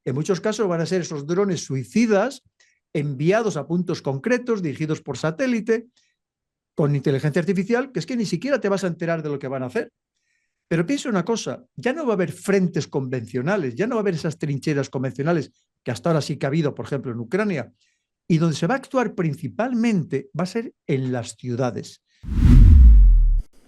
En muchos casos van a ser esos drones suicidas enviados a puntos concretos, dirigidos por satélite, con inteligencia artificial, que es que ni siquiera te vas a enterar de lo que van a hacer. Pero piensa una cosa, ya no va a haber frentes convencionales, ya no va a haber esas trincheras convencionales que hasta ahora sí que ha habido, por ejemplo, en Ucrania, y donde se va a actuar principalmente va a ser en las ciudades.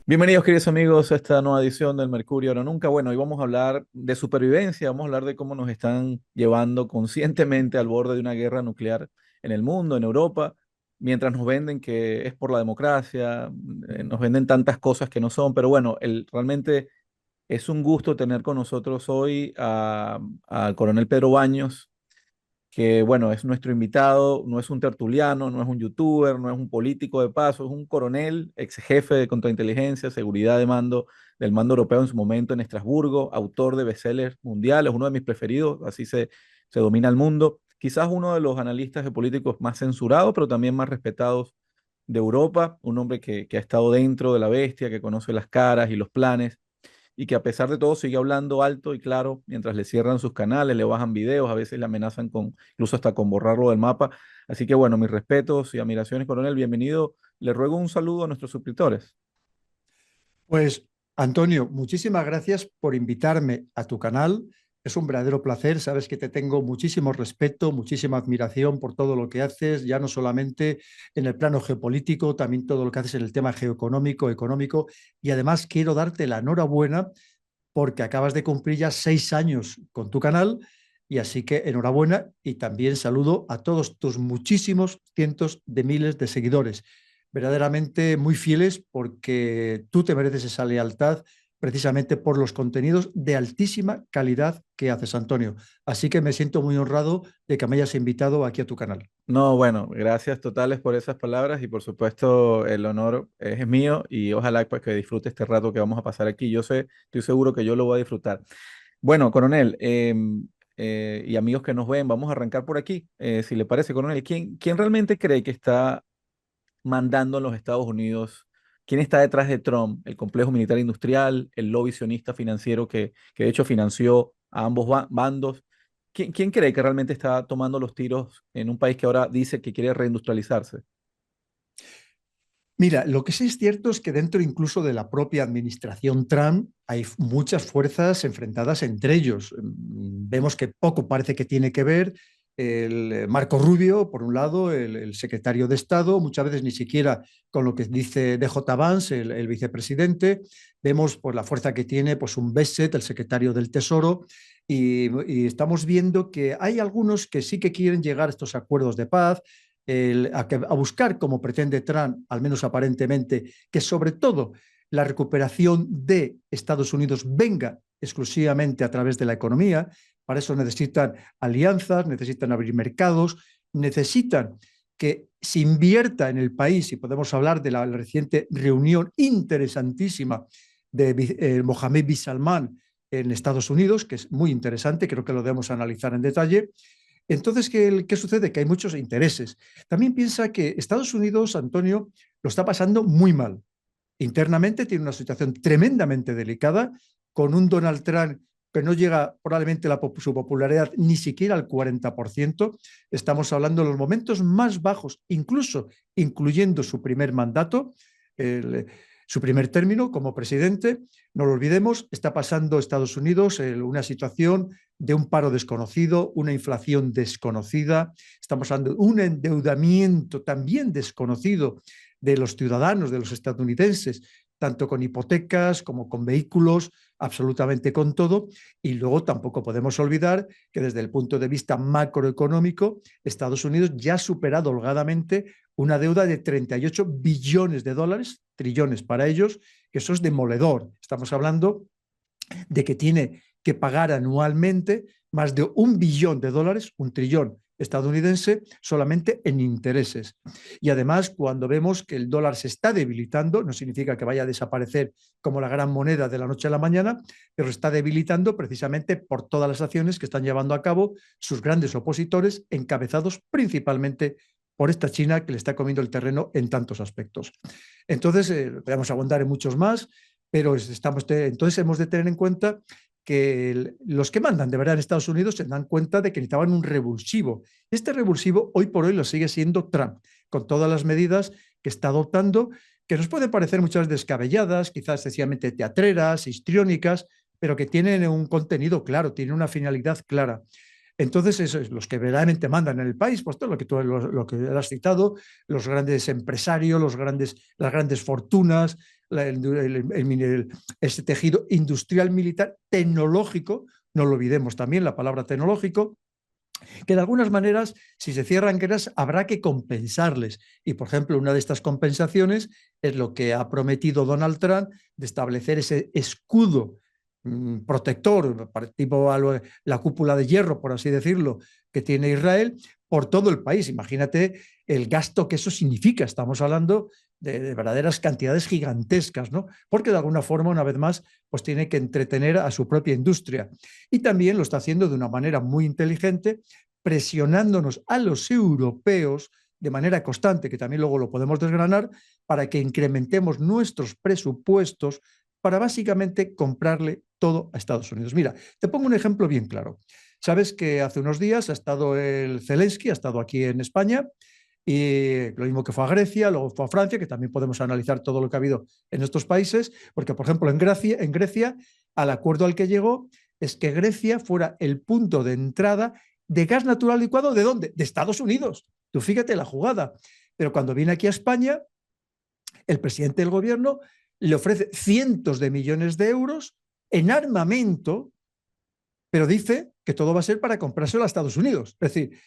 Bienvenidos, queridos amigos, a esta nueva edición del Mercurio Ahora o Nunca. Bueno, hoy vamos a hablar de supervivencia, vamos a hablar de cómo nos están llevando conscientemente al borde de una guerra nuclear en el mundo, en Europa, mientras nos venden que es por la democracia, nos venden tantas cosas que no son, pero bueno, realmente es un gusto tener con nosotros hoy al coronel Pedro Baños, que bueno, es nuestro invitado, no es un tertuliano, no es un youtuber, no es un político de paso, es un coronel, ex jefe de contrainteligencia, seguridad de mando del mando europeo en su momento en Estrasburgo, autor de bestsellers mundiales, uno de mis preferidos, así se domina el mundo. Quizás uno de los analistas de políticos más censurados, pero también más respetados de Europa, un hombre que ha estado dentro de la bestia, que conoce las caras y los planes y que a pesar de todo sigue hablando alto y claro mientras le cierran sus canales, le bajan videos, a veces le amenazan con, incluso hasta con borrarlo del mapa. Así que bueno, mis respetos y admiraciones, coronel, bienvenido. Le ruego un saludo a nuestros suscriptores. Pues, Antonio, muchísimas gracias por invitarme a tu canal. Es un verdadero placer. Sabes que te tengo muchísimo respeto, muchísima admiración por todo lo que haces, ya no solamente en el plano geopolítico, también todo lo que haces en el tema geoeconómico, económico. Y además quiero darte la enhorabuena porque acabas de cumplir ya 6 años con tu canal. Y así que enhorabuena y también saludo a todos tus muchísimos cientos de miles de seguidores verdaderamente muy fieles, porque tú te mereces esa lealtad precisamente por los contenidos de altísima calidad que haces, Antonio. Así que me siento muy honrado de que me hayas invitado aquí a tu canal. No, bueno, gracias totales por esas palabras y por supuesto el honor es mío y ojalá pues que disfrute este rato que vamos a pasar aquí. Yo sé, estoy seguro que yo lo voy a disfrutar. Bueno, coronel, y amigos que nos ven, vamos a arrancar por aquí. Si le parece, coronel, ¿quién realmente cree que está mandando en los Estados Unidos? ¿Quién está detrás de Trump? ¿El complejo militar industrial, el lobby sionista financiero que de hecho financió a ambos bandos? ¿Quién cree que realmente está tomando los tiros en un país que ahora dice que quiere reindustrializarse? Mira, lo que sí es cierto es que dentro incluso de la propia administración Trump hay muchas fuerzas enfrentadas entre ellos. Vemos que poco parece que tiene que ver el Marco Rubio, por un lado, el secretario de Estado, muchas veces ni siquiera con lo que dice DJ Vance, el vicepresidente. Vemos por la fuerza que tiene pues un Bassett, el secretario del Tesoro, y estamos viendo que hay algunos que sí que quieren llegar a estos acuerdos de paz, a buscar, como pretende Trump, al menos aparentemente, que sobre todo la recuperación de Estados Unidos venga exclusivamente a través de la economía. Para eso necesitan alianzas, necesitan abrir mercados, necesitan que se invierta en el país, y podemos hablar de la reciente reunión interesantísima de Mohammed bin Salman en Estados Unidos, que es muy interesante, creo que lo debemos analizar en detalle. Entonces, ¿qué sucede? Que hay muchos intereses. También piensa que Estados Unidos, Antonio, lo está pasando muy mal. Internamente tiene una situación tremendamente delicada, con un Donald Trump que no llega probablemente su popularidad ni siquiera al 40%. Estamos hablando de los momentos más bajos, incluso incluyendo su primer mandato, su primer término como presidente. No lo olvidemos, está pasando Estados Unidos una situación de un paro desconocido, una inflación desconocida, estamos hablando de un endeudamiento también desconocido de los ciudadanos, de los estadounidenses, tanto con hipotecas como con vehículos, absolutamente con todo. Y luego tampoco podemos olvidar que desde el punto de vista macroeconómico, Estados Unidos ya ha superado holgadamente una deuda de 38 billones de dólares, trillones para ellos, que eso es demoledor. Estamos hablando de que tiene que pagar anualmente más de $1 billón, un trillón estadounidense, solamente en intereses. Y además, cuando vemos que el dólar se está debilitando, no significa que vaya a desaparecer como la gran moneda de la noche a la mañana, pero está debilitando precisamente por todas las acciones que están llevando a cabo sus grandes opositores, encabezados principalmente por esta China que le está comiendo el terreno en tantos aspectos. Entonces, podemos abundar en muchos más, pero entonces hemos de tener en cuenta que los que mandan de verdad en Estados Unidos se dan cuenta de que necesitaban un revulsivo. Este revulsivo hoy por hoy lo sigue siendo Trump, con todas las medidas que está adoptando, que nos pueden parecer muchas veces descabelladas, quizás sencillamente teatreras, histriónicas, pero que tienen un contenido claro, tienen una finalidad clara. Entonces, eso es los que verdaderamente mandan en el país, pues todo lo que tú lo que has citado, los grandes empresarios, las grandes fortunas, ese tejido industrial, militar, tecnológico, no lo olvidemos también la palabra tecnológico, que de algunas maneras, si se cierran guerras, habrá que compensarles. Y, por ejemplo, una de estas compensaciones es lo que ha prometido Donald Trump de establecer ese escudo protector, tipo la cúpula de hierro, por así decirlo, que tiene Israel por todo el país. Imagínate el gasto que eso significa. Estamos hablando de verdaderas cantidades gigantescas, ¿no? Porque de alguna forma, una vez más, pues tiene que entretener a su propia industria. Y también lo está haciendo de una manera muy inteligente, presionándonos a los europeos de manera constante, que también luego lo podemos desgranar, para que incrementemos nuestros presupuestos para básicamente comprarle todo a Estados Unidos. Mira, te pongo un ejemplo bien claro. Sabes que hace unos días ha estado el Zelensky, ha estado aquí en España, y lo mismo que fue a Grecia, luego fue a Francia, que también podemos analizar todo lo que ha habido en estos países, porque, por ejemplo, en Grecia, al acuerdo al que llegó es que Grecia fuera el punto de entrada de gas natural licuado, ¿de dónde? De Estados Unidos. Tú fíjate la jugada. Pero cuando viene aquí a España, el presidente del gobierno le ofrece cientos de millones de euros en armamento, pero dice que todo va a ser para comprárselo a Estados Unidos. Es decir,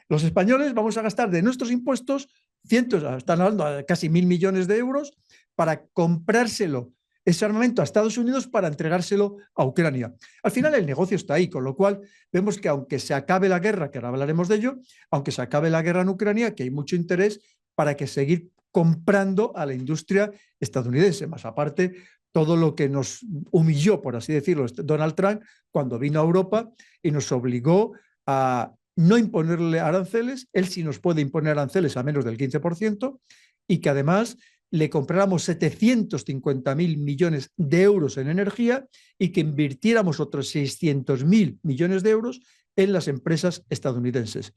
los españoles vamos a gastar de nuestros impuestos cientos, están hablando de casi 1.000 millones de euros para comprárselo ese armamento a Estados Unidos para entregárselo a Ucrania. Al final el negocio está ahí, con lo cual vemos que aunque se acabe la guerra, que ahora hablaremos de ello, aunque se acabe la guerra en Ucrania, que hay mucho interés para que seguir comprando a la industria estadounidense, más aparte todo lo que nos humilló, por así decirlo, Donald Trump cuando vino a Europa y nos obligó a no imponerle aranceles, él sí nos puede imponer aranceles a menos del 15%, y que además le compráramos 750.000 millones de euros en energía y que invirtiéramos otros 600.000 millones de euros en las empresas estadounidenses,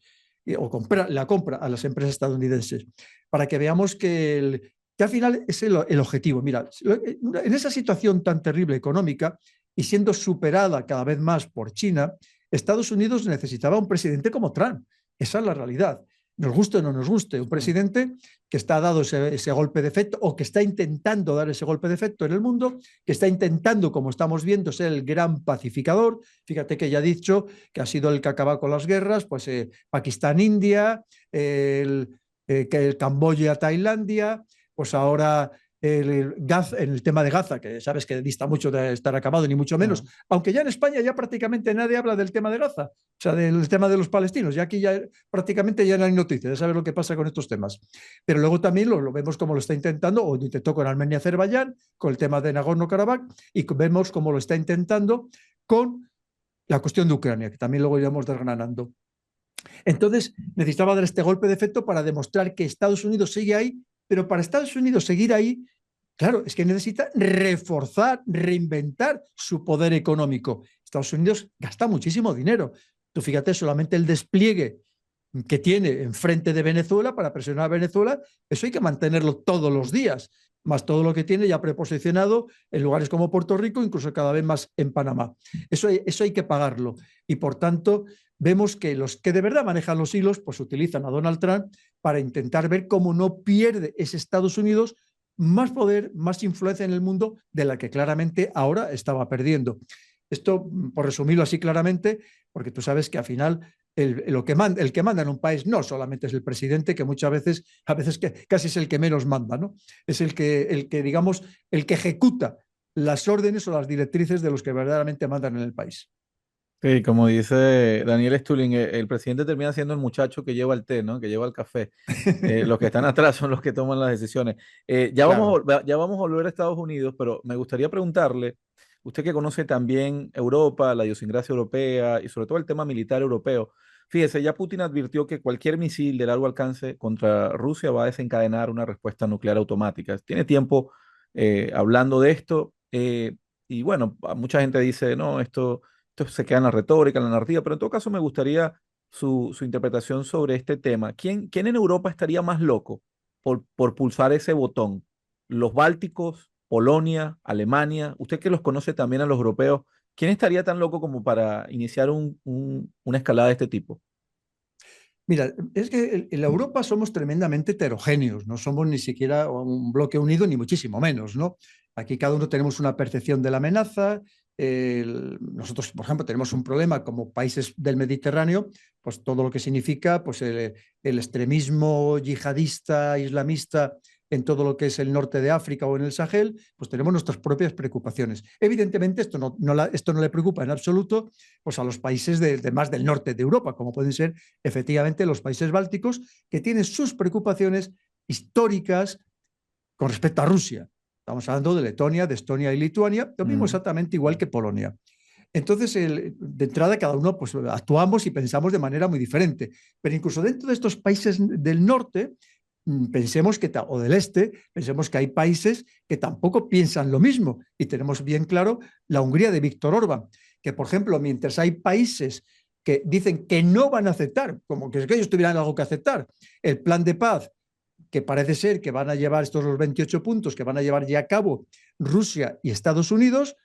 o la compra a las empresas estadounidenses, para que veamos que al final es el objetivo. Mira, en esa situación tan terrible económica y siendo superada cada vez más por China, Estados Unidos necesitaba un presidente como Trump. Esa es la realidad. Nos guste o no nos guste, un presidente que está dado ese golpe de efecto, o que está intentando dar ese golpe de efecto en el mundo, que está intentando, como estamos viendo, ser el gran pacificador. Fíjate que ya ha dicho que ha sido el que acaba con las guerras, pues Pakistán, India, que el Camboya, Tailandia, pues ahora en el tema de Gaza, que sabes que dista mucho de estar acabado, ni mucho menos, aunque ya en España ya prácticamente nadie habla del tema de Gaza, o sea, del tema de los palestinos, ya aquí ya prácticamente ya no hay noticias, ya sabes lo que pasa con estos temas. Pero luego también lo vemos como lo está intentando, o intentó con Armenia y Azerbaiyán, con el tema de Nagorno-Karabaj, y vemos cómo lo está intentando con la cuestión de Ucrania, que también luego iremos desgranando. Entonces, necesitaba dar este golpe de efecto para demostrar que Estados Unidos sigue ahí, pero para Estados Unidos seguir ahí, claro, es que necesita reforzar, reinventar su poder económico. Estados Unidos gasta muchísimo dinero. Tú fíjate, solamente el despliegue que tiene enfrente de Venezuela para presionar a Venezuela, eso hay que mantenerlo todos los días, más todo lo que tiene ya preposicionado en lugares como Puerto Rico, incluso cada vez más en Panamá. Eso hay que pagarlo. Y por tanto, vemos que los que de verdad manejan los hilos, pues utilizan a Donald Trump para intentar ver cómo no pierde ese Estados Unidos más poder, más influencia en el mundo de la que claramente ahora estaba perdiendo. Esto, por resumirlo así claramente, porque tú sabes que al final el que manda en un país no solamente es el presidente, que muchas veces, a veces que casi es el que menos manda, ¿no? Es el que, digamos, el que ejecuta las órdenes o las directrices de los que verdaderamente mandan en el país. Sí, como dice Daniel Stulin, el presidente termina siendo el muchacho que lleva el té, ¿no? Que lleva el café. Los que están atrás son los que toman las decisiones. Claro. Ya vamos a volver a Estados Unidos, pero me gustaría preguntarle, usted que conoce también Europa, la idiosincrasia europea y sobre todo el tema militar europeo, fíjese, ya Putin advirtió que cualquier misil de largo alcance contra Rusia va a desencadenar una respuesta nuclear automática. Tiene tiempo hablando de esto. y bueno, mucha gente dice, no, esto se queda en la retórica, en la narrativa, pero en todo caso me gustaría su interpretación sobre este tema. ¿Quién en Europa estaría más loco por pulsar ese botón? ¿Los bálticos, Polonia, Alemania? Usted que los conoce también a los europeos, ¿quién estaría tan loco como para iniciar una escalada de este tipo? Mira, es que en la Europa somos tremendamente heterogéneos, no somos ni siquiera un bloque unido, ni muchísimo menos, ¿no? Aquí cada uno tenemos una percepción de la amenaza. Nosotros, por ejemplo, tenemos un problema como países del Mediterráneo, pues todo lo que significa pues el extremismo yihadista, islamista en todo lo que es el norte de África o en el Sahel, pues tenemos nuestras propias preocupaciones. Evidentemente, esto no le preocupa en absoluto pues, a los países más del norte de Europa, como pueden ser efectivamente los países bálticos, que tienen sus preocupaciones históricas con respecto a Rusia. Estamos hablando de Letonia, de Estonia y Lituania, lo mismo Mm, exactamente igual que Polonia. Entonces, de entrada, cada uno pues, actuamos y pensamos de manera muy diferente. Pero incluso dentro de estos países del norte, pensemos que, o del este, pensemos que hay países que tampoco piensan lo mismo. Y tenemos bien claro la Hungría de Víctor Orbán, que, por ejemplo, mientras hay países que dicen que no van a aceptar, como que ellos tuvieran algo que aceptar, el plan de paz que parece ser que van a llevar estos los 28 puntos que van a llevar ya a cabo Rusia y Estados Unidos,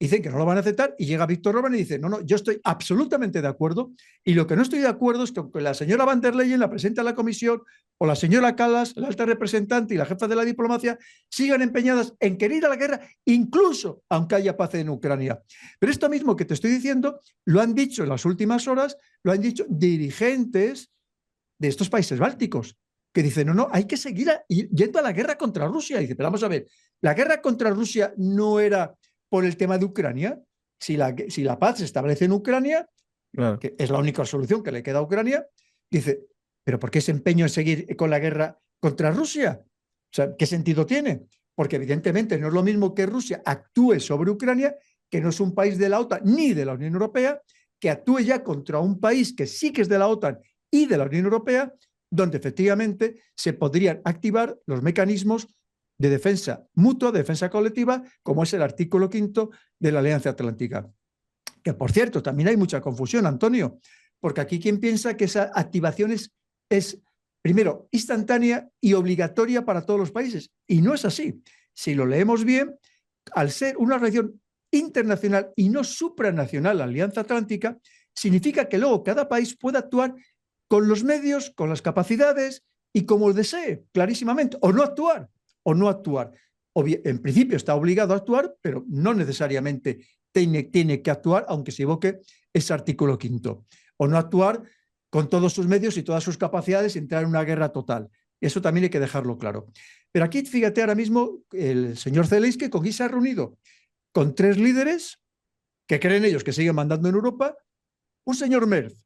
dicen que no lo van a aceptar y llega Víctor Orbán y dice, no, yo estoy absolutamente de acuerdo y lo que no estoy de acuerdo es que la señora van der Leyen, la presidenta de la comisión, o la señora Kallas, la alta representante y la jefa de la diplomacia, sigan empeñadas en querer ir a la guerra, incluso aunque haya paz en Ucrania. Pero esto mismo que te estoy diciendo, lo han dicho en las últimas horas, lo han dicho dirigentes de estos países bálticos, que dicen, no, hay que seguir yendo a la guerra contra Rusia. Y dice, pero vamos a ver, la guerra contra Rusia no era por el tema de Ucrania. Si la paz se establece en Ucrania, claro. que es la única solución que le queda a Ucrania, dice, pero ¿por qué ese empeño en seguir con la guerra contra Rusia? O sea, ¿qué sentido tiene? Porque evidentemente no es lo mismo que Rusia actúe sobre Ucrania, que no es un país de la OTAN ni de la Unión Europea, que actúe ya contra un país que sí que es de la OTAN y de la Unión Europea, donde efectivamente se podrían activar los mecanismos de defensa mutua, de defensa colectiva, como es el artículo 5 de la Alianza Atlántica. Que por cierto, también hay mucha confusión, Antonio, porque aquí quien piensa que esa activación es, primero, instantánea y obligatoria para todos los países. Y no es así. Si lo leemos bien, al ser una relación internacional y no supranacional, la Alianza Atlántica, significa que luego cada país puede actuar con los medios, con las capacidades y como desee, clarísimamente, o no actuar, o no actuar. O bien, en principio está obligado a actuar, pero no necesariamente tiene que actuar, aunque se evoque ese artículo 5, o no actuar con todos sus medios y todas sus capacidades y entrar en una guerra total. Eso también hay que dejarlo claro. Pero aquí, fíjate, ahora mismo el señor Zelensky con se ha reunido con 3 líderes que creen ellos que siguen mandando en Europa, un señor Merz,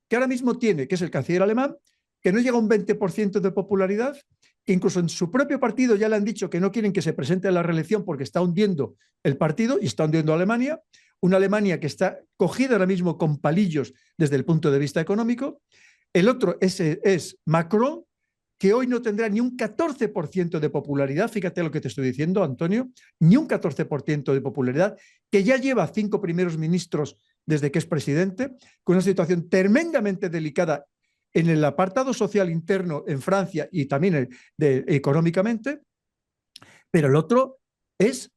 que ahora mismo tiene, que es el canciller alemán, que no llega a un 20% de popularidad, que incluso en su propio partido ya le han dicho que no quieren que se presente a la reelección porque está hundiendo el partido y está hundiendo a Alemania, una Alemania que está cogida ahora mismo con palillos desde el punto de vista económico. El otro es Macron, que hoy no tendrá ni un 14% de popularidad, fíjate lo que te estoy diciendo, Antonio, ni un 14% de popularidad, que ya lleva 5 primeros ministros desde que es presidente, con una situación tremendamente delicada en el apartado social interno en Francia y también económicamente, pero el otro es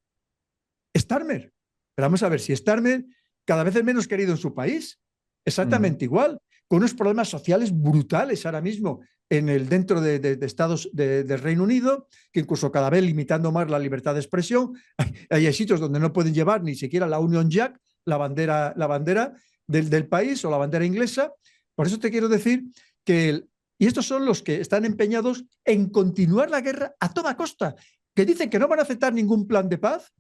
Starmer. Pero vamos a ver, si Starmer cada vez es menos querido en su país, Mm, exactamente igual, con unos problemas sociales brutales ahora mismo dentro de Estados del Reino Unido, que incluso cada vez limitando más la libertad de expresión. Hay sitios donde no pueden llevar ni siquiera la Union Jack, la bandera del país o la bandera inglesa. Por eso te quiero decir que, y estos son los que están empeñados en continuar la guerra a toda costa, que dicen que no van a aceptar ningún plan de paz.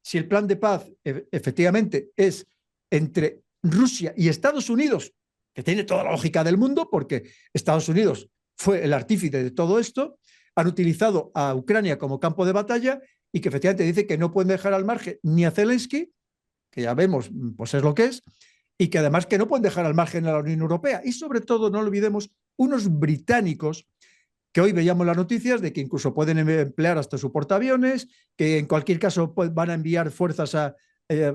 Si el plan de paz efectivamente es entre Rusia y Estados Unidos, que tiene toda la lógica del mundo, porque Estados Unidos fue el artífice de todo esto, han utilizado a Ucrania como campo de batalla y que efectivamente dice que no pueden dejar al margen ni a Zelensky, que ya vemos, pues es lo que es, y que además que no pueden dejar al margen a la Unión Europea. Y sobre todo, no olvidemos, unos británicos que hoy veíamos las noticias de que incluso pueden emplear hasta su portaaviones, que en cualquier caso van a enviar fuerzas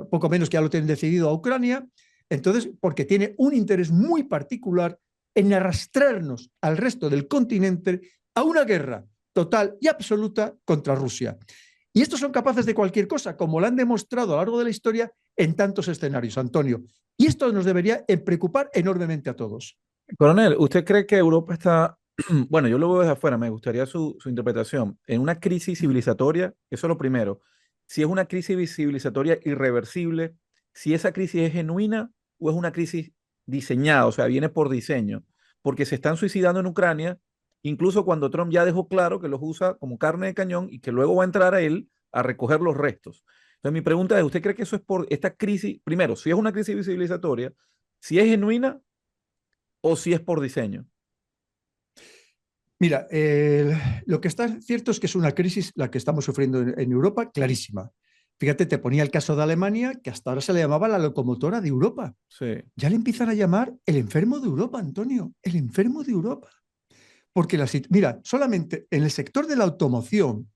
poco menos que ya lo tienen decidido a Ucrania. Entonces, porque tiene un interés muy particular en arrastrarnos al resto del continente a una guerra total y absoluta contra Rusia. Y estos son capaces de cualquier cosa, como lo han demostrado a lo largo de la historia en tantos escenarios, Antonio. Y esto nos debería preocupar enormemente a todos. Coronel, ¿usted cree que Europa está, bueno, yo lo veo desde afuera, me gustaría su interpretación, en una crisis civilizatoria? Eso es lo primero. Si es una crisis civilizatoria irreversible, si esa crisis es genuina o es una crisis diseñada, o sea, viene por diseño, porque se están suicidando en Ucrania, incluso cuando Trump ya dejó claro que los usa como carne de cañón y que luego va a entrar a él a recoger los restos. Entonces, mi pregunta es, ¿usted cree que eso es por esta crisis, primero, si es una crisis civilizatoria, si es genuina o si es por diseño? Mira, lo que está cierto es que es una crisis la que estamos sufriendo en Europa, clarísima. Fíjate, te ponía el caso de Alemania, que hasta ahora se le llamaba la locomotora de Europa. Sí. Ya le empiezan a llamar el enfermo de Europa, Antonio, el enfermo de Europa. Porque mira, solamente en el sector de la automoción,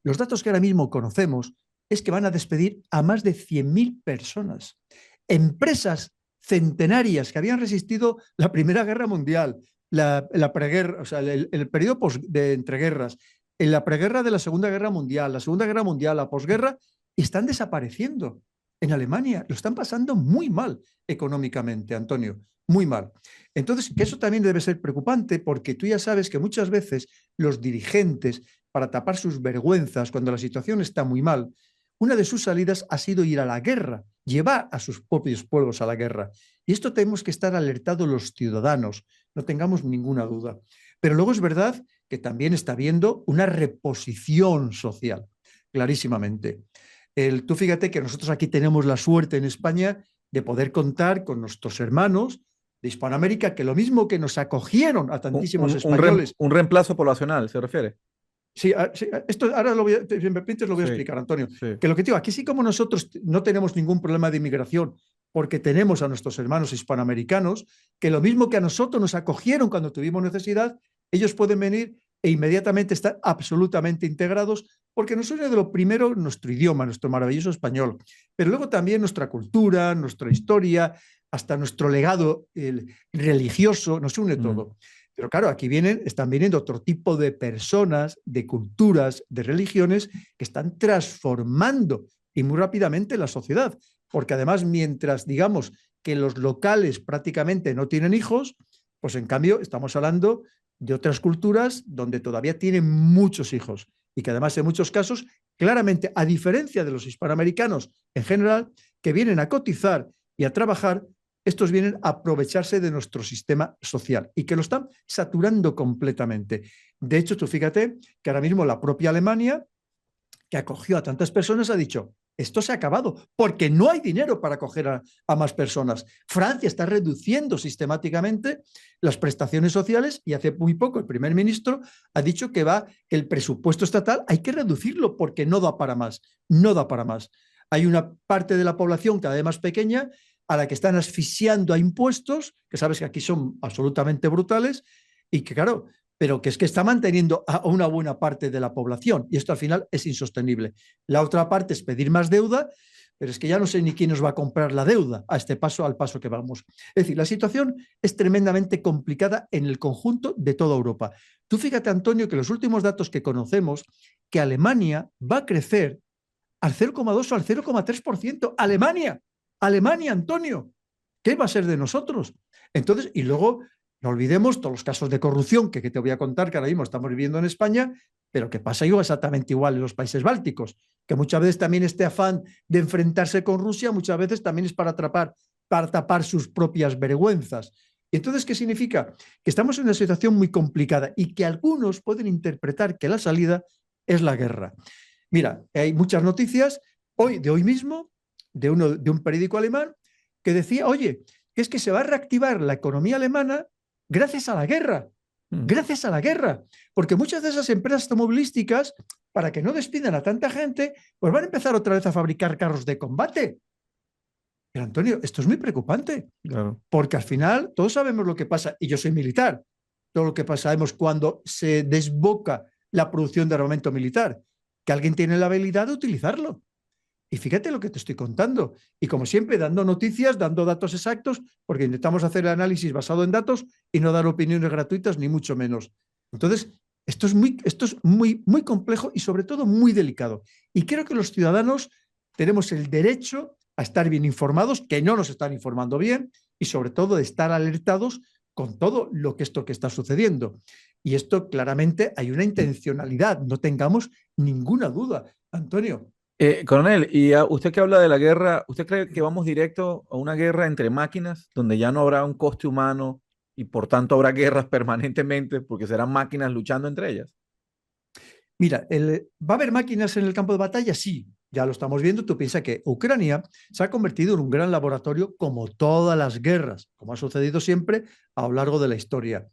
los datos que ahora mismo conocemos es que van a despedir a más de 100.000 personas. Empresas centenarias que habían resistido la Primera Guerra Mundial, la preguerra, o sea, el periodo de entreguerras, en la preguerra de la Segunda Guerra Mundial, la Segunda Guerra Mundial, la posguerra, están desapareciendo en Alemania. Lo están pasando muy mal económicamente, Antonio, muy mal. Entonces, que eso también debe ser preocupante porque tú ya sabes que muchas veces los dirigentes, para tapar sus vergüenzas cuando la situación está muy mal, una de sus salidas ha sido ir a la guerra, llevar a sus propios pueblos a la guerra. Y esto tenemos que estar alertados los ciudadanos, no tengamos ninguna duda. Pero luego es verdad que también está habiendo una reposición social, clarísimamente. Tú fíjate que nosotros aquí tenemos la suerte en España de poder contar con nuestros hermanos de Hispanoamérica, que lo mismo que nos acogieron a tantísimos españoles. Un reemplazo poblacional, ¿se refiere? Sí, sí, esto ahora si me permites lo voy a Sí, explicar, Antonio. sí. Que lo que digo, aquí sí como nosotros no tenemos ningún problema de inmigración, porque tenemos a nuestros hermanos hispanoamericanos, que lo mismo que a nosotros nos acogieron cuando tuvimos necesidad, ellos pueden venir e inmediatamente estar absolutamente integrados, porque nos une de lo primero nuestro idioma, nuestro maravilloso español, pero luego también nuestra cultura, nuestra historia, hasta nuestro legado religioso, nos une todo. Pero claro, aquí están viniendo otro tipo de personas, de culturas, de religiones que están transformando y muy rápidamente la sociedad. Porque además, mientras digamos que los locales prácticamente no tienen hijos, pues en cambio estamos hablando de otras culturas donde todavía tienen muchos hijos y que además en muchos casos, claramente, a diferencia de los hispanoamericanos en general, que vienen a cotizar y a trabajar, estos vienen a aprovecharse de nuestro sistema social y que lo están saturando completamente. De hecho, tú fíjate que ahora mismo la propia Alemania, que acogió a tantas personas, ha dicho, esto se ha acabado, porque no hay dinero para acoger a más personas. Francia está reduciendo sistemáticamente las prestaciones sociales y hace muy poco el primer ministro ha dicho que que el presupuesto estatal hay que reducirlo porque no da para más, no da para más. Hay una parte de la población cada vez más pequeña a la que están asfixiando a impuestos, que sabes que aquí son absolutamente brutales, y que claro, pero que es que está manteniendo a una buena parte de la población y esto al final es insostenible. La otra parte es pedir más deuda, pero es que ya no sé ni quién nos va a comprar la deuda a este paso, al paso que vamos. Es decir, la situación es tremendamente complicada en el conjunto de toda Europa. Tú fíjate, Antonio, que los últimos datos que conocemos, que Alemania va a crecer al 0,2 o al 0,3%. Alemania, Alemania, Antonio, ¿qué va a ser de nosotros? Entonces, y luego no olvidemos todos los casos de corrupción que te voy a contar, que ahora mismo estamos viviendo en España, pero que pasa exactamente igual en los países bálticos, que muchas veces también este afán de enfrentarse con Rusia, muchas veces también es para tapar sus propias vergüenzas. ¿Y entonces qué significa? Que estamos en una situación muy complicada y que algunos pueden interpretar que la salida es la guerra. Mira, hay muchas noticias de hoy mismo, de un periódico alemán, que decía, oye, que es que se va a reactivar la economía alemana gracias a la guerra, gracias a la guerra, porque muchas de esas empresas automovilísticas, para que no despidan a tanta gente, pues van a empezar otra vez a fabricar carros de combate. Pero Antonio, esto es muy preocupante, Claro. porque al final todos sabemos lo que pasa, y yo soy militar, todo lo que sabemos cuando se desboca la producción de armamento militar, que alguien tiene la habilidad de utilizarlo. Y fíjate lo que te estoy contando. Y como siempre, dando noticias, dando datos exactos, porque intentamos hacer el análisis basado en datos y no dar opiniones gratuitas, ni mucho menos. Entonces, esto es muy complejo y sobre todo muy delicado. Y creo que los ciudadanos tenemos el derecho a estar bien informados, que no nos están informando bien, y sobre todo de estar alertados con todo esto que está sucediendo. Y esto claramente hay una intencionalidad, no tengamos ninguna duda. Antonio, Coronel, y usted que habla de la guerra, ¿usted cree que vamos directo a una guerra entre máquinas donde ya no habrá un coste humano y por tanto habrá guerras permanentemente porque serán máquinas luchando entre ellas? mira, ¿va a haber máquinas en el campo de batalla? Sí, ya lo estamos viendo. Tú piensas que Ucrania se ha convertido en un gran laboratorio como todas las guerras, como ha sucedido siempre a lo largo de la historia.